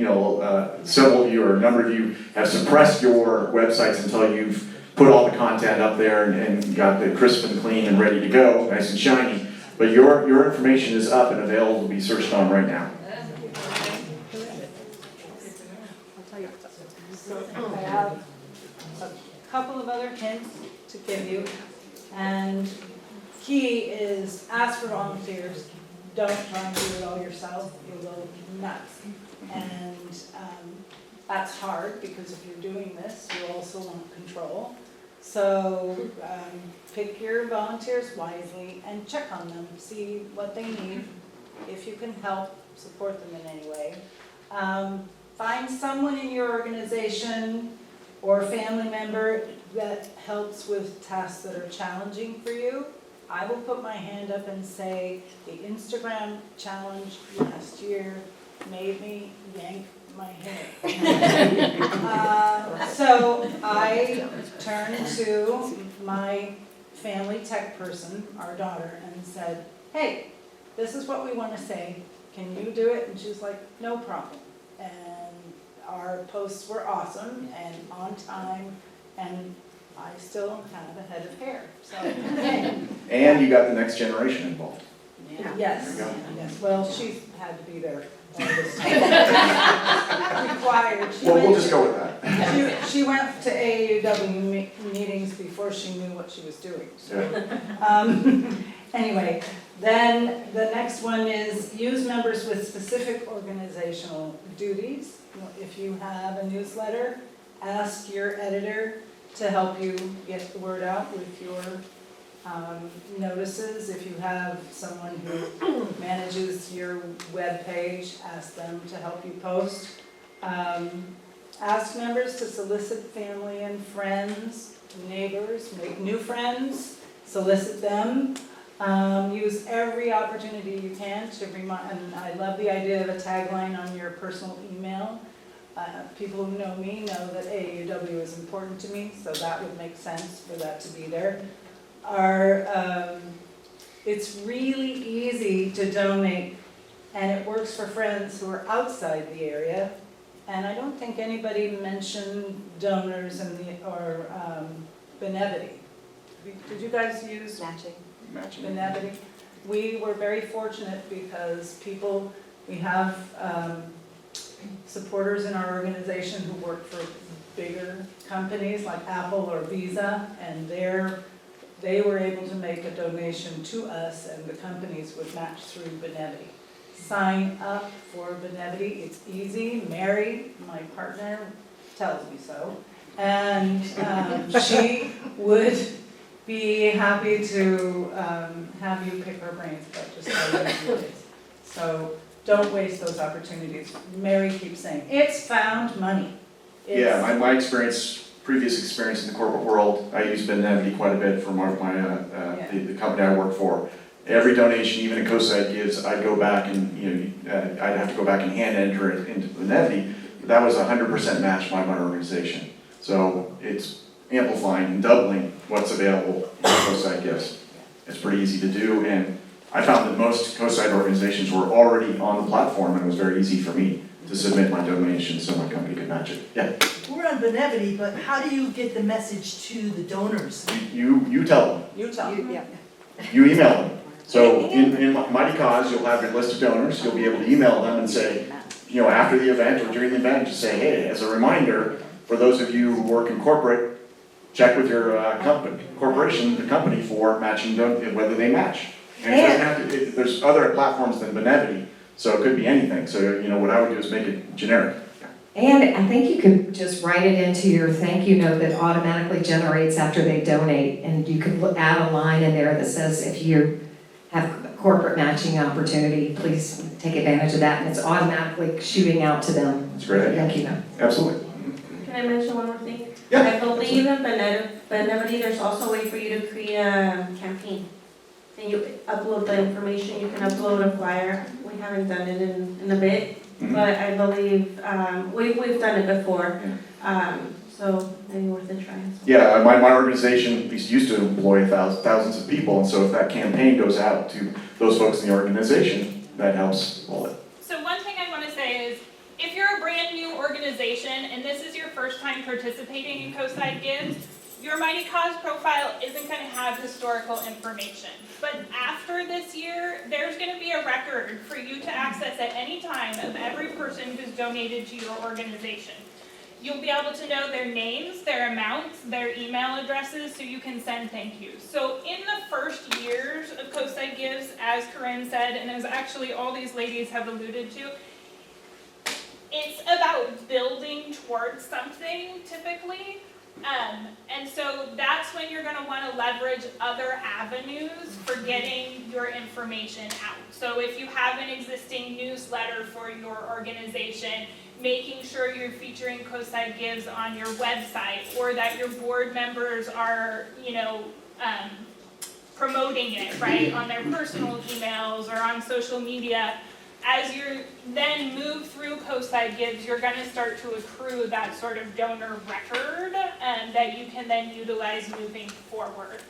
several of you or a number of you have suppressed your websites until you've put all the content up there and got the crisp and clean and ready to go, nice and shiny. But your information is up and available to be searched on right now. I have a couple of other hints to give you, and key is ask for volunteers. Don't try and do it all yourself, you'll go nuts. And that's hard, because if you're doing this, you also want control. So pick your volunteers wisely and check on them, see what they need. If you can help, support them in any way. Find someone in your organization or family member that helps with tasks that are challenging for you. I will put my hand up and say the Instagram challenge last year made me yank my hair. So I turned to my family tech person, our daughter, and said, hey, this is what we want to say. Can you do it? And she was like, no problem. And our posts were awesome and on time, and I still have a head of hair. So, hey. And you got the next generation involved. Yes, There you go. yes. Well, she had to be there all this time. Required. Well, we'll just go with that. She went to AAUW meetings before she knew what she was doing. So. Anyway, then the next one is use members with specific organizational duties. If you have a newsletter, ask your editor to help you get the word out with your notices. If you have someone who manages your web page, ask them to help you post. Ask members to solicit family and friends, neighbors, make new friends, solicit them. Use every opportunity you can to remind, and I love the idea of a tagline on your personal email. People who know me know that AAUW is important to me, so that would make sense for that to be there. It's really easy to donate, and it works for friends who are outside the area. And I don't think anybody mentioned donors or Benevity. Did you guys use Matching. Benevity? We were very fortunate because we have supporters in our organization who work for bigger companies like Apple or Visa, and they were able to make a donation to us, and the companies would match through Benevity. Sign up for Benevity, it's easy. Mary, my partner, tells me so, and she would be happy to have you pick her brains about just how easy it is. So don't waste those opportunities. Mary keeps saying, it's found money. Yeah, my previous experience in the corporate world, I use Benevity quite a bit for the company I work for. Every donation, even a Coastside gives, I'd go back and I'd have to go back and hand enter it into Benevity. But that was 100% matched by my organization. So it's amplifying and doubling what's available in Coastside gives. It's pretty easy to do, and I found that most Coastside organizations were already on the platform, and it was very easy for me to submit my donation so my company could match it. Yeah. We're on Benevity, but how do you get the message to the donors? You tell them. You tell them. Yeah. You email them. So in Mighty Cause, you'll have your list of donors. You'll be able to email them and say, after the event or during the event, just say, hey, as a reminder, for those of you who work in corporate, check with your the company for matching, whether they match. And it doesn't have to, there's other platforms than Benevity, so it could be anything. So, what I would do is make it generic. And I think you could just write it into your thank you note that automatically generates after they donate. And you could add a line in there that says, if you have a corporate matching opportunity, please take advantage of that. And it's automatically shooting out to them. That's a great idea. Thank you note. Absolutely. Can I mention one more thing? Yeah. I believe in Benevity, there's also a way for you to create a campaign. And you upload the information, you can upload a flyer. We haven't done it in a bit, but I believe we've done it before. so maybe worth a try as well. Yeah, my organization used to employ thousands of people, and so if that campaign goes out to those folks in the organization, that helps all it. So one thing I want to say is, if you're a brand new organization and this is your first time participating in Coastside Gives, your Mighty Cause profile isn't going to have historical information. But after this year, there's going to be a record for you to access at any time of every person who's donated to your organization. You'll be able to know their names, their amounts, their email addresses, so you can send thank yous. So in the first years of Coastside Gives, as Corinne said, and as actually all these ladies have alluded to, it's about building towards something, typically. And so that's when you're going to want to leverage other avenues for getting your information out. So if you have an existing newsletter for your organization, making sure you're featuring Coastside Gives on your website, or that your board members are, promoting it, right, on their personal emails or on social media. As you then move through Coastside Gives, you're going to start to accrue that sort of donor record that you can then utilize moving forward.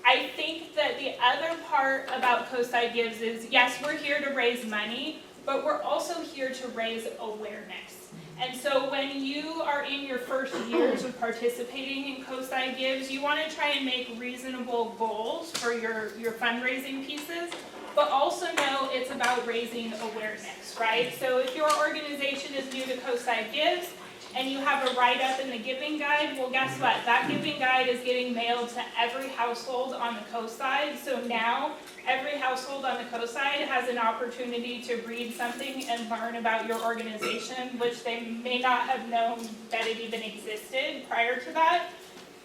I think that the other part about Coastside Gives is, yes, we're here to raise money, but we're also here to raise awareness. And so when you are in your first years of participating in Coastside Gives, you want to try and make reasonable goals for your fundraising pieces, but also know it's about raising awareness, right? So if your organization is new to Coastside Gives and you have a write-up in the giving guide, well, guess what? That giving guide is getting mailed to every household on the coastside. So now every household on the coastside has an opportunity to read something and learn about your organization, which they may not have known that it even existed prior to that.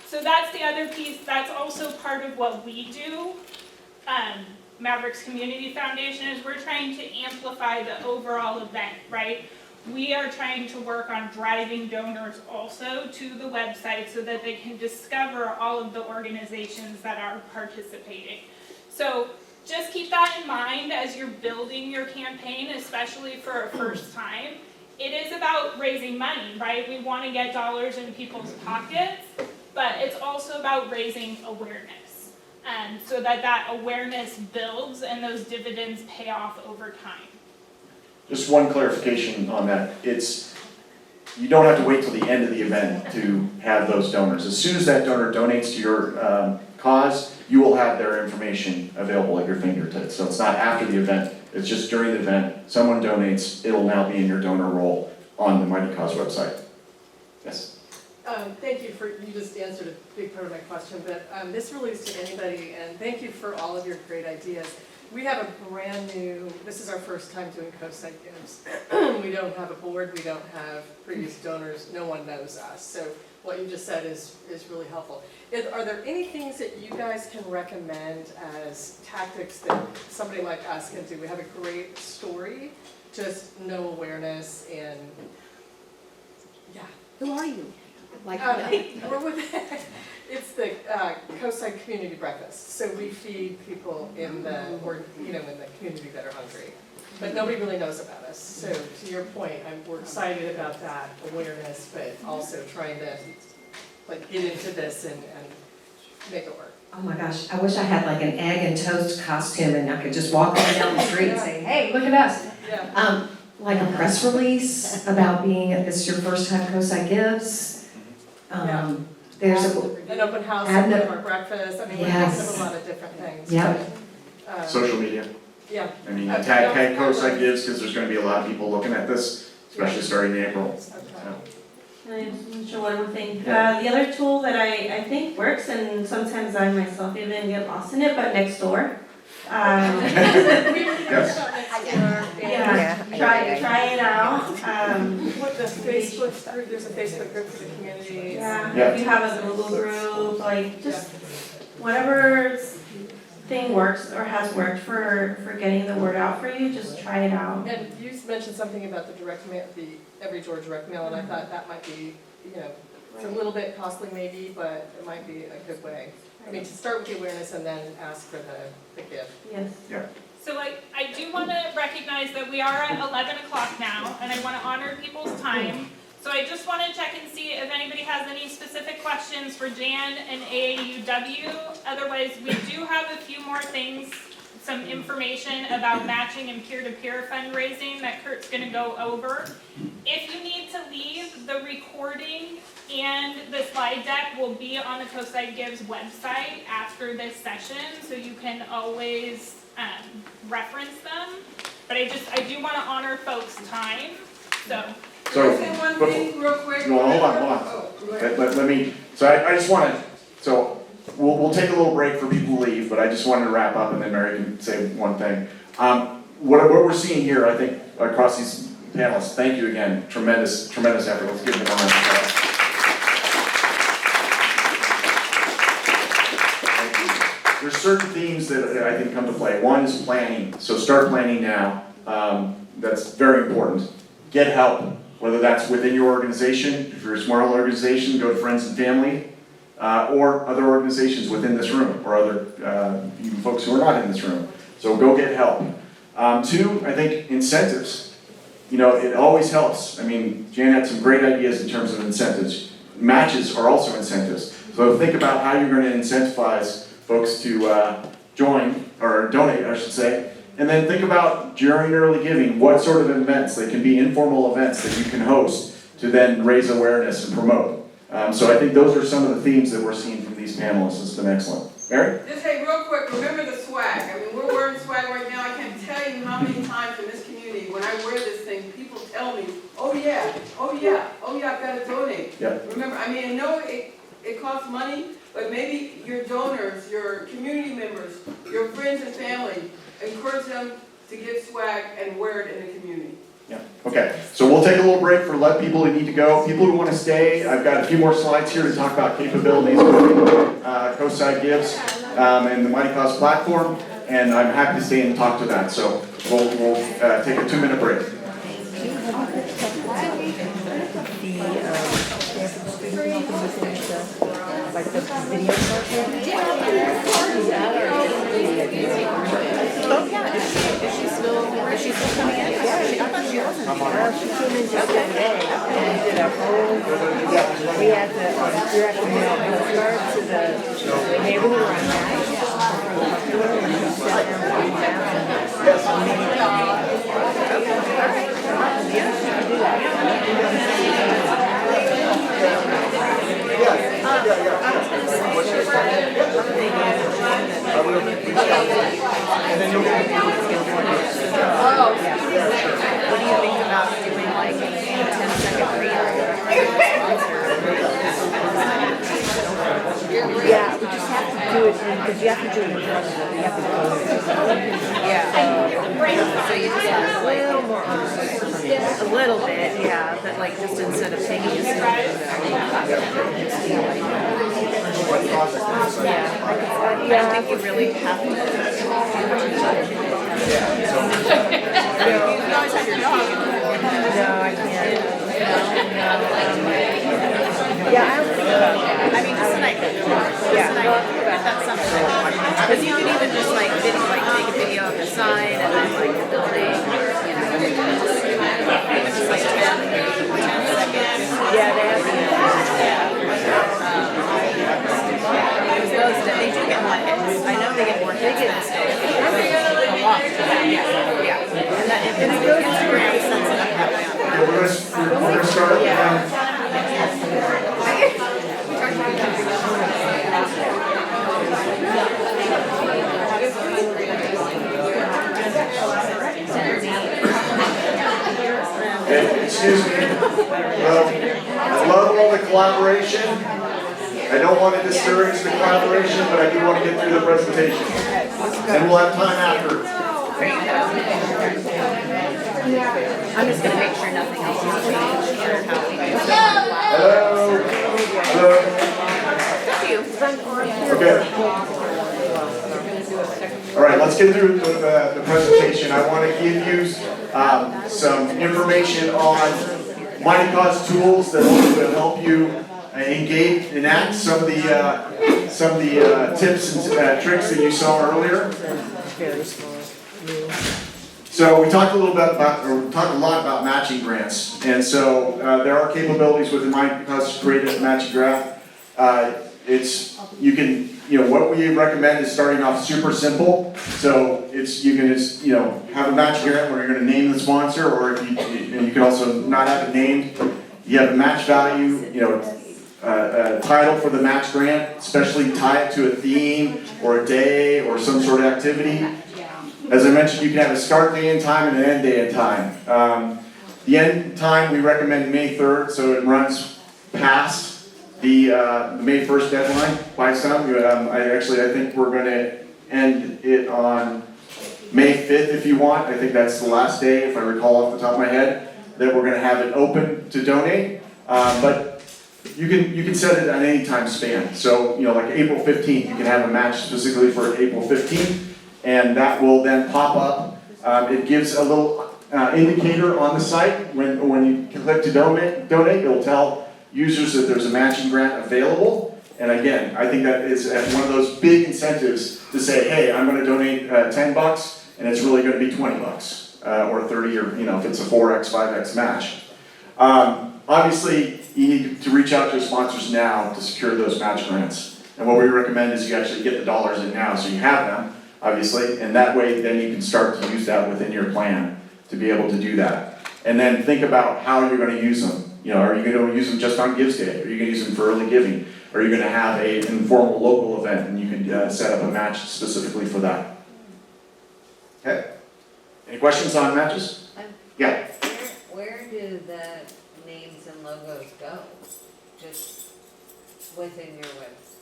So that's the other piece. That's also part of what we do. Mavericks Community Foundation is we're trying to amplify the overall event, right? We are trying to work on driving donors also to the website so that they can discover all of the organizations that are participating. So just keep that in mind as you're building your campaign, especially for a first time. It is about raising money, right? We want to get dollars in people's pockets, but it's also about raising awareness. So that awareness builds and those dividends pay off over time. Just one clarification on that. You don't have to wait till the end of the event to have those donors. As soon as that donor donates to your cause, you will have their information available at your fingertips. So it's not after the event, it's just during the event. Someone donates, it'll now be in your donor roll on the Mighty Cause website. Yes? Thank you just answered a big part of my question, but this relates to anybody, and thank you for all of your great ideas. We have a brand new, this is our first time doing Coastside Gives. We don't have a board, we don't have previous donors, no one knows us. So what you just said is really helpful. Are there any things that you guys can recommend as tactics that somebody like us can do? We have a great story, just no awareness and, yeah. Who are you? We're with, it's the Coastside Community Breakfast. So we feed people in the community that are hungry. But nobody really knows about us. So to your point, we're excited about that awareness, but also trying to get into this and make it work. Oh my gosh, I wish I had like an egg and toast costume and I could just walk up and down the street and say, hey, look at us. Yeah. Like a press release about this is your first time Coastside Gives. There's an open house, our breakfast. I mean, we're yes. thinking of a lot of different things. Yep. But, Social media. Yeah. I mean, tag Coastside Gives, because there's going to be a lot of people looking at this, especially starting in April. I'm sure one more thing. The other tool that I think works, and sometimes I myself even get lost in it, but Nextdoor. Try it out. What the Facebook group? There's a Facebook group for the community. If you have a Google group, just whatever thing works or has worked for getting the word out for you, just try it out. And you mentioned something about the direct mail, the every door direct mail, and I thought that might be, it's a little bit costly maybe, but it might be a good way. I mean, to start with the awareness and then ask for the gift. Yes. Yeah. So I do want to recognize that we are at 11 o'clock now, and I want to honor people's time. So I just want to check and see if anybody has any specific questions for Jan and AAUW. Otherwise, we do have a few more things, some information about matching and peer-to-peer fundraising that Kurt's going to go over. If you need to leave, the recording and the slide deck will be on the Coastside Gives website after this session, so you can always reference them. But I do want to honor folks' time, so. So, Can I say one thing real quick? no, hold on. Oh, go ahead. Let me, so I just want to, so we'll take a little break for people to leave, but I just wanted to wrap up and then Mary can say one thing. What we're seeing here, I think, across these panels, thank you again, tremendous effort. Let's give them a round of applause. Thank you. There's certain themes that I think come to play. One is planning, so start planning now. That's very important. Get help. Whether that's within your organization, if you're a small organization, go to friends and family, or other organizations within this room, or other even folks who are not in this room. So go get help. Two, I think incentives. You know, it always helps. I mean, Jan had some great ideas in terms of incentives. Matches are also incentives. So think about how you're going to incentivize folks to join, or donate, I should say. And then think about during early giving, what sort of events, they can be informal events that you can host to then raise awareness and promote. So I think those are some of the themes that we're seeing from these panelists. It's been excellent. Mary? Just hey, real quick, remember the swag. I mean, we're wearing swag right now. I can't tell you how many times in this community, when I wear this thing, people tell me, oh yeah, I've got to donate. Yep. Remember, I mean, I know it costs money, but maybe your donors, your community members, your friends and family, encourage them to get swag and wear it in the community. Yeah. Okay. So we'll take a little break for let people who need to go. People who want to stay, I've got a few more slides here to talk about capabilities of Coastside Gives and the Mighty Cause platform, and I'm happy to stay and talk to that. So we'll take a 2-minute break. Like the video Oh, yeah. Is she still coming in? Yeah, I thought she wasn't. She came in just one day and did a whole, we had to direct the mail postcard to the neighborhood around that. Yes. All right. Yeah, she can do that. What do you think about doing like a 10-second reel? Yeah, we just have to do it because you have to do it in front of them. You have to go. Yeah. So you just have a little more on a little bit, yeah, but like just instead of taking a yeah, I think you really have to. You always have your dog. No, I can't. Yeah, I mean, just tonight. Yeah, that's something. Because you could even just like take a video of the sign and then like the building, you know, just like 10 seconds. Yeah, they have to. Those they do get more hits. I know they get more hits. They get a lot. Yeah. And that if it's Instagram sensitive. We're going to start. Excuse me. I love all the collaboration. I don't want to discourage the collaboration, but I do want to get through the presentation. And we'll have time after. I'm just going to make sure nothing else is changed here. Hello. Hello. Okay. All right, let's get through the presentation. I want to give you some information on Mighty Cause tools that will help you engage, enact some of the tips and tricks that you saw earlier. So we talked a little bit about, or we talked a lot about matching grants, and so there are capabilities within MindCause to create a matching grant. What we recommend is starting off super simple. So you can just, have a matching grant where you're going to name the sponsor, or and you can also not have it named. You have a match value, a title for the match grant, especially tie it to a theme or a day or some sort of activity. As I mentioned, you can have a start day and time and an end day and time. The end time we recommend May 3rd, so it runs past the May 1st deadline by some. I think we're going to end it on May 5th if you want. I think that's the last day, if I recall off the top of my head, that we're going to have it open to donate. But you can set it at any time span. So, like April 15th, you can have a match specifically for April 15th. And that will then pop up. It gives a little indicator on the site. When you click to donate, it'll tell users that there's a matching grant available. And again, I think that is one of those big incentives to say, hey, I'm going to donate $10, and it's really going to be $20 or 30, or if it's a 4x, 5x match. Obviously, you need to reach out to your sponsors now to secure those match grants. And what we recommend is you actually get the dollars in now, so you have them. Obviously, and that way then you can start to use that within your plan to be able to do that. And then think about how you're going to use them. Are you going to use them just on Gives Day? Are you going to use them for early giving? Are you going to have an informal local event and you can set up a match specifically for that? Okay. Any questions on matches? Yeah. Where do the names and logos go? Just within your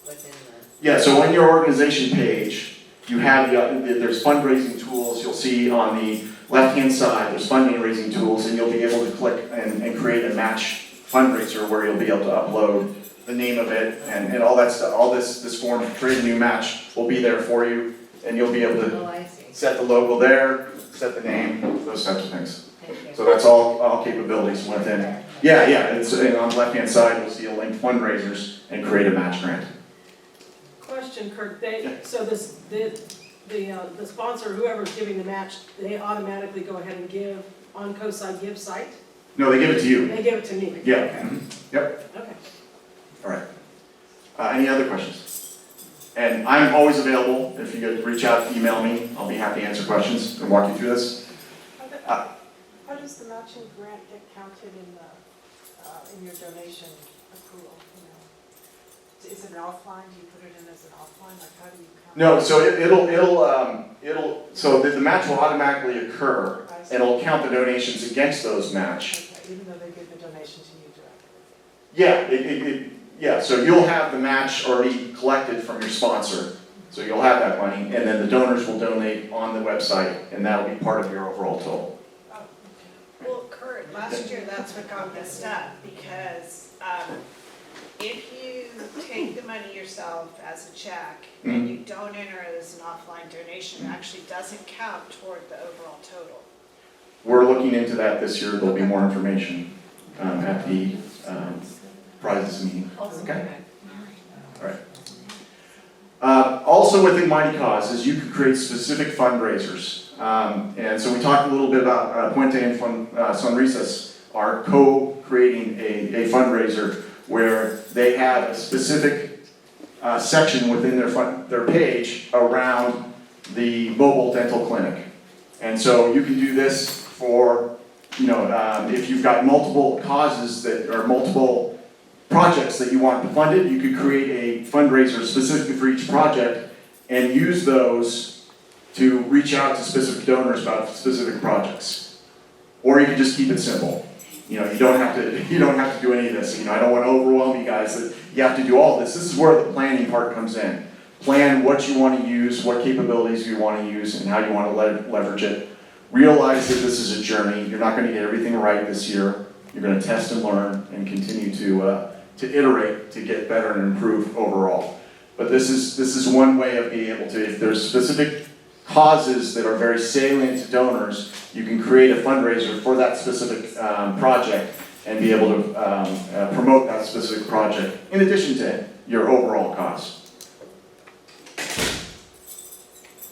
within the... Yeah, so on your organization page, you have there's fundraising tools. You'll see on the left-hand side, there's funding raising tools, and you'll be able to click and create a match fundraiser where you'll be able to upload the name of it and all that stuff. All this form to create a new match will be there for you, and you'll be able to set the logo there, set the name, those types of things. So that's all capabilities within. Yeah, it's on the left-hand side. You'll see a link fundraisers and create a match grant. Question, Kurt, so the sponsor, whoever's giving the match, they automatically go ahead and give on Coastside Give site? No, they give it to you. They give it to me? Yeah. Okay. Yep. Okay. All right. Any other questions? And I'm always available. If you could reach out, email me. I'll be happy to answer questions and walk you through this. How does the matching grant get counted in your donation accrual? Is it an offline? Do you put it in as an offline? Like how do you count? No, so so the match will automatically occur, and it'll count the donations against those match. Okay, even though they give the donation to you directly. Yeah, so you'll have the match already collected from your sponsor. So you'll have that money, and then the donors will donate on the website, and that'll be part of your overall total. Oh, okay. Well, Kurt, last year that's what got messed up because if you take the money yourself as a check and you don't enter it as an offline donation, it actually doesn't count toward the overall total. We're looking into that this year. There'll be more information at the prizes meeting. Okay. All right. Also within Mighty Cause is you can create specific fundraisers. And so we talked a little bit about Puente and Sonrisas are co-creating a fundraiser where they have a specific section within their page around the mobile dental clinic. And so you can do this for, if you've got multiple causes that are multiple projects that you want funded, you could create a fundraiser specifically for each project and use those to reach out to specific donors about specific projects. Or you can just keep it simple. You don't have to do any of this. I don't want to overwhelm you guys that you have to do all this. This is where the planning part comes in. Plan what you want to use, what capabilities you want to use, and how you want to leverage it. Realize that this is a journey. You're not going to get everything right this year. You're going to test and learn and continue to iterate to get better and improve overall. But this is one way of being able to, if there's specific causes that are very salient to donors, you can create a fundraiser for that specific project and be able to promote that specific project in addition to your overall cost.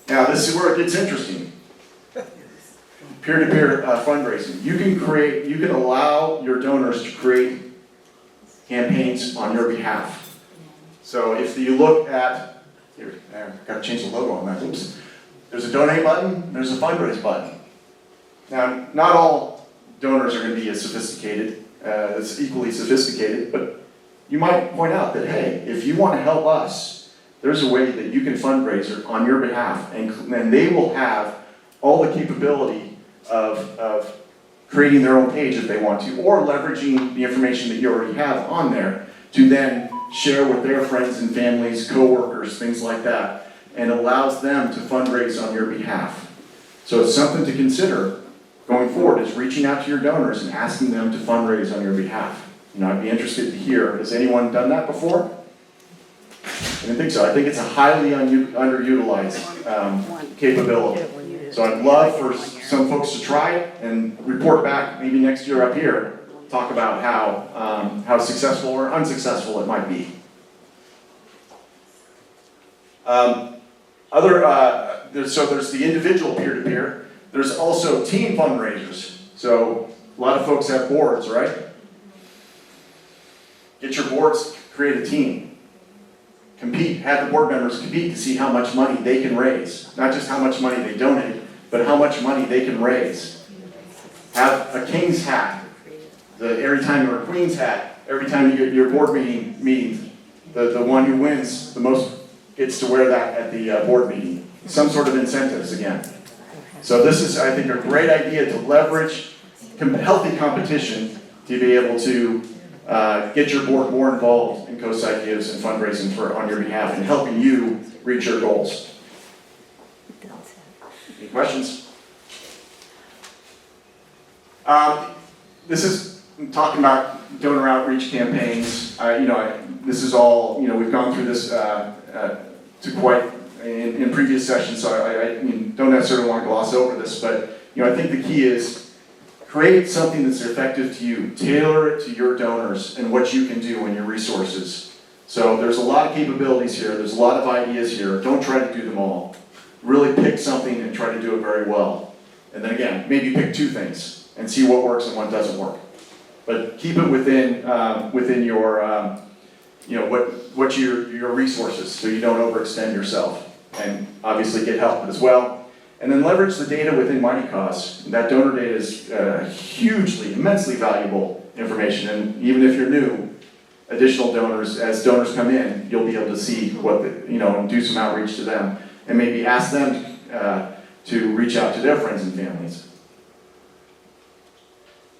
Now this is where it gets interesting. peer-to-peer fundraising. You can allow your donors to create campaigns on your behalf. So if you look at, here, I've got to change the logo on that, oops. There's a donate button, there's a fundraise button. Now, not all donors are going to be as sophisticated, as equally sophisticated, but you might point out that, hey, if you want to help us, there's a way that you can fundraise on your behalf, and they will have all the capability of creating their own page if they want to, or leveraging the information that you already have on there to then share with their friends and families, coworkers, things like that, and allows them to fundraise on your behalf. So it's something to consider going forward, is reaching out to your donors and asking them to fundraise on your behalf. You know, I'd be interested to hear, has anyone done that before? I didn't think so. I think it's a highly underutilized capability. So I'd love for some folks to try it and report back maybe next year up here, talk about how successful or unsuccessful it might be. There's the individual peer-to-peer. There's also team fundraisers. So a lot of folks have boards, right? Get your boards, create a team. Compete, have the board members compete to see how much money they can raise. Not just how much money they donate, but how much money they can raise. Have a king's hat. Every time you're a queen's hat, every time you get your board meeting, the one who wins the most gets to wear that at the board meeting. Some sort of incentives again. So this is, I think, a great idea to leverage healthy competition to be able to get your board more involved in Coastside Gives and fundraising on your behalf and helping you reach your goals. Any questions? This is talking about donor outreach campaigns. This is all, we've gone through this to quite in previous sessions, so I don't necessarily want to gloss over this, but I think the key is create something that's effective to you. Tailor it to your donors and what you can do and your resources. So there's a lot of capabilities here. There's a lot of ideas here. Don't try to do them all. Really pick something and try to do it very well. And then again, maybe pick two things and see what works and what doesn't work. But keep it within your what's your resources, so you don't overextend yourself, and obviously get help as well. And then leverage the data within Mighty Cause. That donor data is hugely, immensely valuable information. And even if you're new, additional donors, as donors come in, you'll be able to see what and do some outreach to them, and maybe ask them to reach out to their friends and families.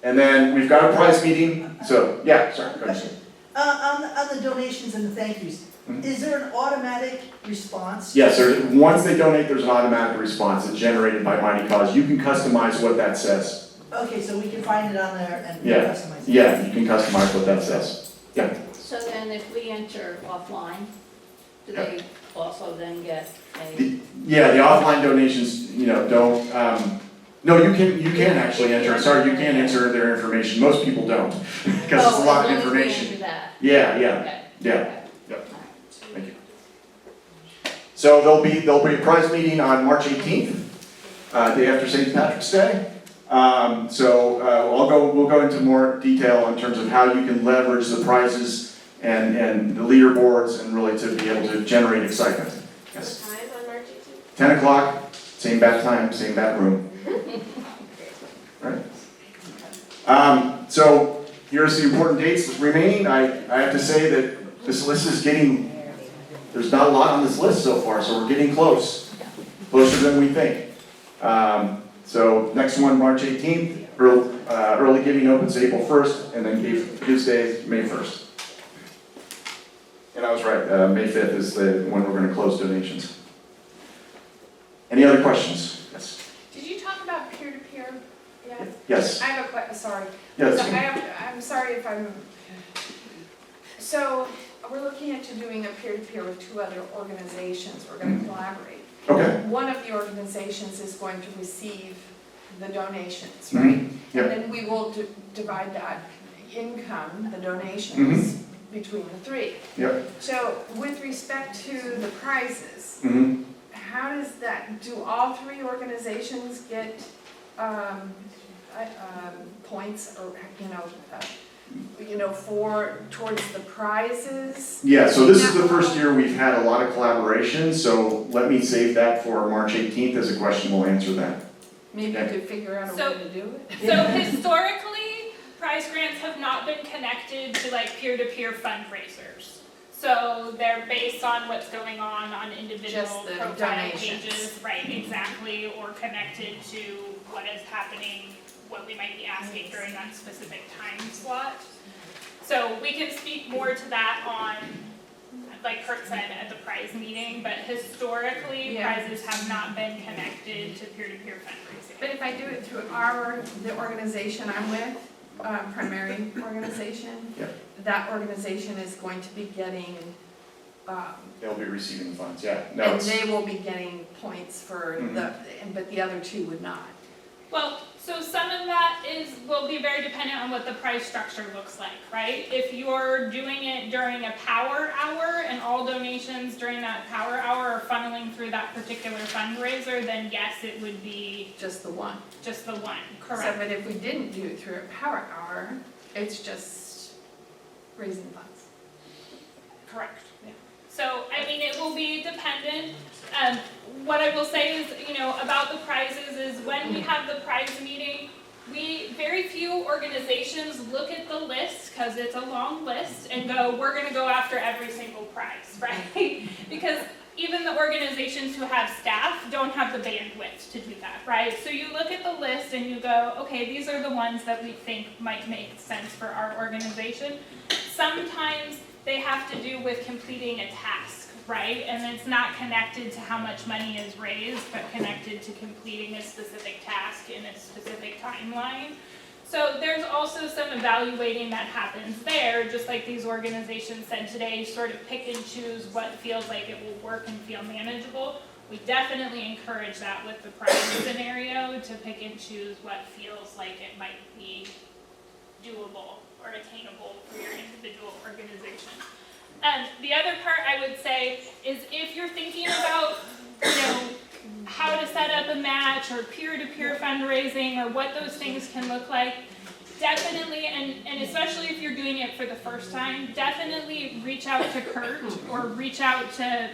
And then we've got a prize meeting. So yeah, sorry. Go ahead. On the donations and the thank yous, is there an automatic response? Yes, once they donate, there's an automatic response that's generated by Mighty Cause. You can customize what that says. Okay, so we can find it on there and customize it? Yeah, you can customize what that says. Yeah. So then if we enter offline, do they also then get a? The offline donations, don't, no, you can actually enter, sorry, you can enter their information. Most people don't, because it's a lot of information. Yeah. Thank you. So there'll be a prize meeting on March 18th, day after St. Patrick's Day. We'll go into more detail in terms of how you can leverage the prizes and the leaderboards and really to be able to generate excitement. Yes. What time on March 18th? 10 o'clock, same bat time, same bat room. Right. So here's the important dates remaining. I have to say that this list is there's not a lot on this list so far, so we're getting closer than we think. So next one, March 18th, early giving opens April 1st, and then Gives Day, May 1st. And I was right, May 5th is when we're going to close donations. Any other questions? Yes. Did you talk about peer-to-peer yet? Yes. I have a question, sorry. Yes. I'm sorry if I'm, so we're looking into doing a peer-to-peer with two other organizations. We're going to collaborate. Okay. One of the organizations is going to receive the donations, right? Yep. And then we will divide that income, the donations, between the three. Yep. So with respect to the prizes, how does that, do all three organizations get points or, towards the prizes? Yeah, so this is the first year we've had a lot of collaboration, so let me save that for March 18th as a question, we'll answer that. Maybe you could figure out a So- way to do it? So historically, prize grants have not been connected to like peer-to-peer fundraisers. So they're based on what's going on individual Just the profile donations. pages, right, exactly, or connected to what is happening, what we might be asking during that specific time slot. So we can speak more to that on, like Kurt said, at the prize meeting, but historically, Yeah. prizes have not been connected to peer-to-peer fundraising. But if I do it through the organization I'm with, primary organization, Yeah. that organization is going to be getting, They'll be receiving the funds, yeah. No, and it's, they will be getting points for but the other two would not. Well, so some of that will be very dependent on what the price structure looks like, right? If you're doing it during a power hour and all donations during that power hour are funneling through that particular fundraiser, then yes, it would be Just the one. just the one, So, correct? but if we didn't do it through a power hour, it's just raising funds. Correct. So, I mean, it will be dependent. What I will say is, about the prizes is when we have the prize meeting, very few organizations look at the list, because it's a long list, and go, we're gonna go after every single prize, right? Because even the organizations who have staff don't have the bandwidth to do that, right? So you look at the list and you go, okay, these are the ones that we think might make sense for our organization. Sometimes they have to do with completing a task, right? And it's not connected to how much money is raised, but connected to completing a specific task in a specific timeline. So there's also some evaluating that happens there, just like these organizations said today, sort of pick and choose what feels like it will work and feel manageable. We definitely encourage that with the prize scenario, to pick and choose what feels like it might be doable or attainable for your individual organization. The other part I would say is if you're thinking about, how to set up a match or peer-to-peer fundraising or what those things can look like, definitely, and especially if you're doing it for the first time, definitely reach out to Kurt or reach out to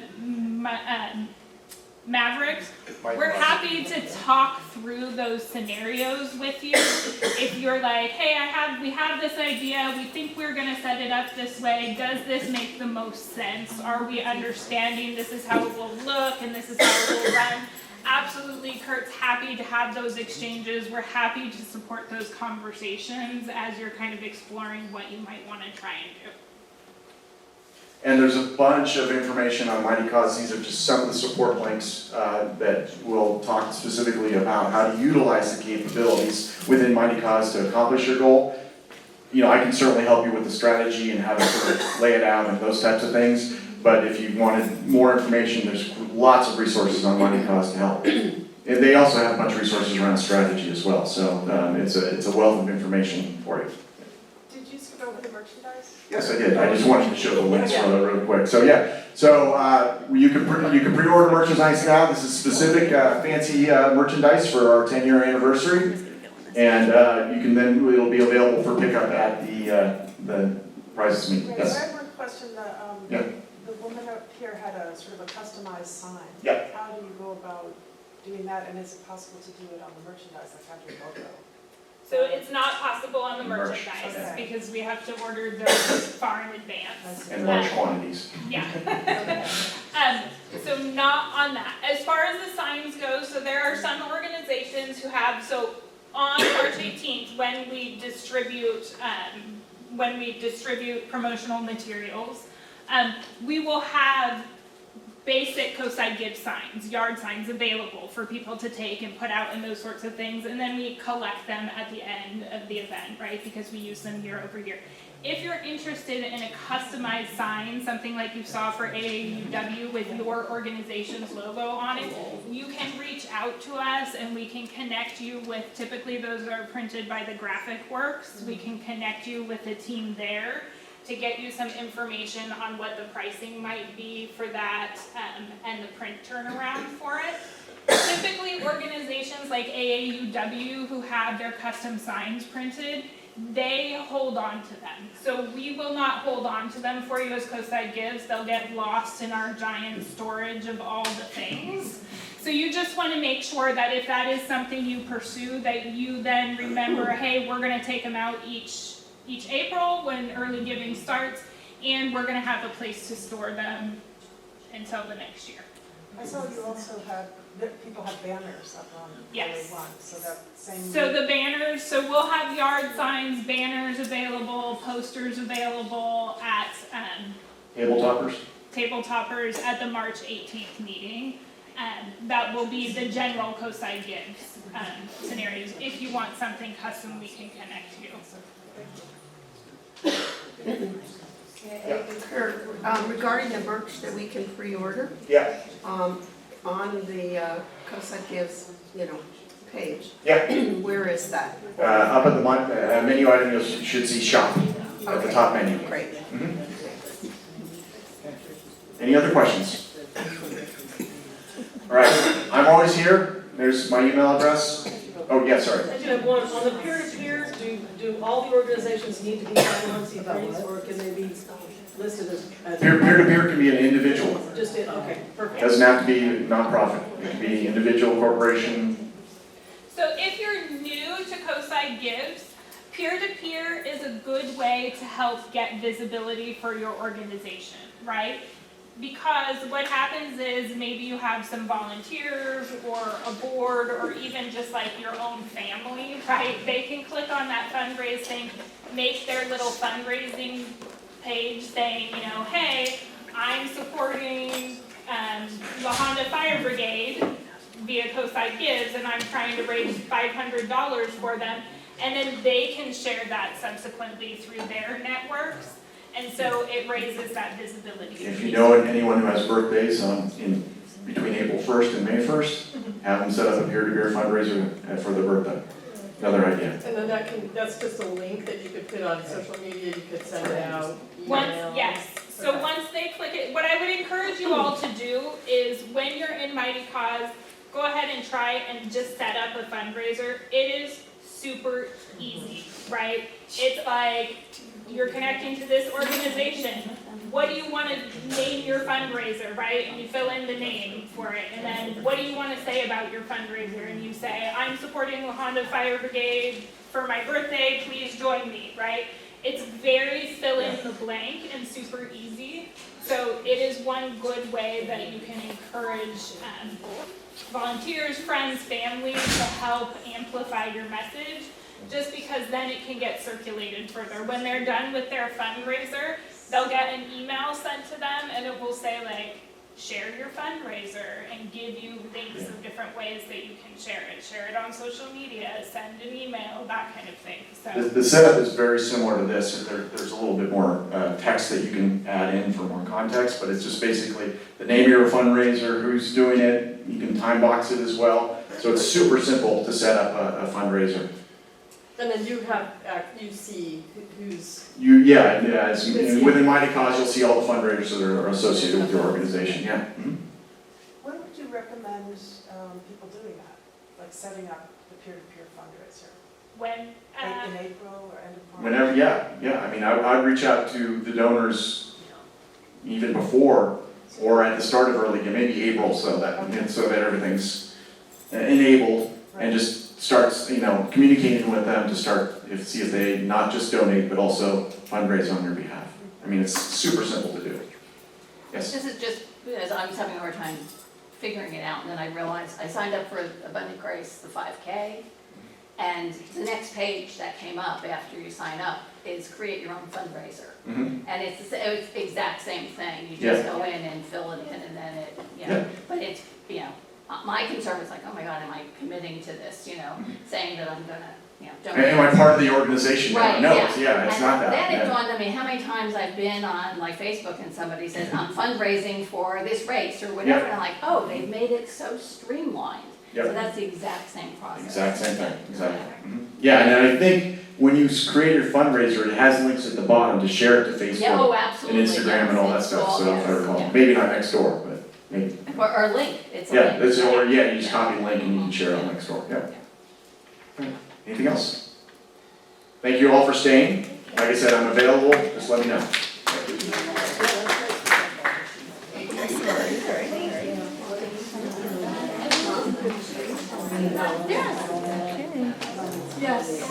Mavericks. We're happy to talk through those scenarios with you. If you're like, hey, we have this idea, we think we're gonna set it up this way, does this make the most sense? Are we understanding this is how it will look and this is how it will run? Absolutely, Kurt's happy to have those exchanges. We're happy to support those conversations as you're kind of exploring what you might wanna try and do. and there's a bunch of information on Mighty Cause. These are just some of the support links that will talk specifically about how to utilize the capabilities within Mighty Cause to accomplish your goal. I can certainly help you with the strategy and how to sort of lay it out and those types of things. But if you wanted more information, there's lots of resources on Mighty Cause to help. And they also have a bunch of resources around strategy as well. So it's a wealth of information for you. Did you skip over the merchandise? Yes, I did. I just wanted to show the links real quick. So yeah, you can pre-order merchandise now. This is specific fancy merchandise for our 10-year anniversary, and it'll be available for pickup at the prizes meeting. Right, Yes. so I have one question. The woman up here had a sort of a customized sign. Yeah. How do you go about doing that, and is it possible to do it on the merchandise, like have your logo? So it's not possible on the Merch, merchandise okay. because we have to order those far in advance. And large quantities. Yeah. So not on that. As far as the signs go, so there are some organizations who have, so on March 18th, when we distribute promotional materials, we will have basic Coastside Gives signs, yard signs available for people to take and put out and those sorts of things, and then we collect them at the end of the event, right, because we use them year over year. If you're interested in a customized sign, something like you saw for AAUW with your organization's logo on it, you can reach out to us and we can connect you with, typically those are printed by the Graphic Works, we can connect you with the team there to get you some information on what the pricing might be for that and the print turnaround for it. typically organizations like AAUW who have their custom signs printed, they hold on to them. So we will not hold on to them for you as Coastside Gives. They'll get lost in our giant storage of all the things. So you just want to make sure that if that is something you pursue, that you then remember, hey, we're going to take them out each April when early giving starts, and we're going to have a place to store them until the next year. I saw you also had, people have banners up on Yes. Highway 1, so that same. So the banners, so we'll have yard signs, banners available, posters available at table toppers at the March 18th meeting. That will be the general Coastside Gives scenarios. If you want something custom, we can connect you. Kurt, regarding the merch that we can pre-order, Yeah. on the Coastside Gives, page. Yeah. Where is that? Up at the menu item, you should see shop at the top menu. Great. Mhm. Any other questions? All right, I'm always here. There's my email address. Oh, yeah, sorry. I do have one. On the peer-to-peer, do all the organizations need to be 501c3s, or can they be listed as? Peer-to-peer can be an individual. Just, okay, perfect. Doesn't have to be a nonprofit. It can be individual, corporation. So if you're new to Coastside Gives, peer-to-peer is a good way to help get visibility for your organization, right? Because what happens is maybe you have some volunteers or a board or even just like your own family, right? They can click on that fundraising, make their little fundraising page saying, hey, I'm supporting the Honda Fire Brigade via Coastside Gives, and I'm trying to raise $500 for them. And then they can share that subsequently through their networks. And so it raises that visibility. If you know anyone who has birthdays in between April 1st and May 1st, have them set up a peer-to-peer fundraiser for their birthday. Another idea. And then that's just a link that you could put on social media, you could send it out, email. Yes. So once they click it, what I would encourage you all to do is when you're in Mighty Cause, go ahead and try and just set up a fundraiser. It is super easy, right? It's like you're connecting to this organization. What do you want to name your fundraiser, right? And you fill in the name for it. And then what do you want to say about your fundraiser? And you say, I'm supporting the Honda Fire Brigade for my birthday, please join me, right? It's very fill in the blank and super easy. So it is one good way that you can encourage volunteers, friends, family to help amplify your message, just because then it can get circulated further. When they're done with their fundraiser, they'll get an email sent to them and it will say like, share your fundraiser and give you links of different ways that you can share it. Share it on social media, send an email, that kind of thing. So The setup is very similar to this. There's a little bit more text that you can add in for more context, but it's just basically the name of your fundraiser, who's doing it. You can time box it as well. So it's super simple to set up a fundraiser. And then you see who's. Within Mighty Cause, you'll see all the fundraisers that are associated with your organization, yeah. Mm-hmm. When would you recommend people doing that? Like setting up the peer-to-peer fundraiser? when, Like in April or end of March? Whenever, yeah. I mean, I'd reach out to the donors even before or at the start of early, maybe April, so that everything's enabled and just starts, communicating with them to see if they not just donate, but also fundraise on your behalf. I mean, it's super simple to do. Yes? This is just because I was having a hard time figuring it out, and then I realized I signed up for Abundant Grace, the 5K, and the next page that came up after you sign up is create your own fundraiser. Mm-hmm. And it's the exact same thing. You just go in and fill it in, and then but it's, my concern was like, oh my God, am I committing to this, saying that I'm gonna, donate. Am I part of the organization? Right, No, yeah. it's not that. Then it dawned on me how many times I've been on like Facebook and somebody says, I'm fundraising for this race or whatever, and I'm like, oh, they've made it so streamlined. Yep. So that's the exact same process. Exact same thing, exactly. Mm-hmm. Yeah, and I think when you create your fundraiser, it has links at the bottom to share it to Facebook Yeah, oh, absolutely. and Instagram and all that stuff, so if I recall. Maybe not next door, but maybe. Or link, it's a Yeah, link. that's, or, yeah, you just copy the link and you can share it on Nextdoor, yeah. Anything else? Thank you all for staying. Like I said, I'm available, just let me know. Yes.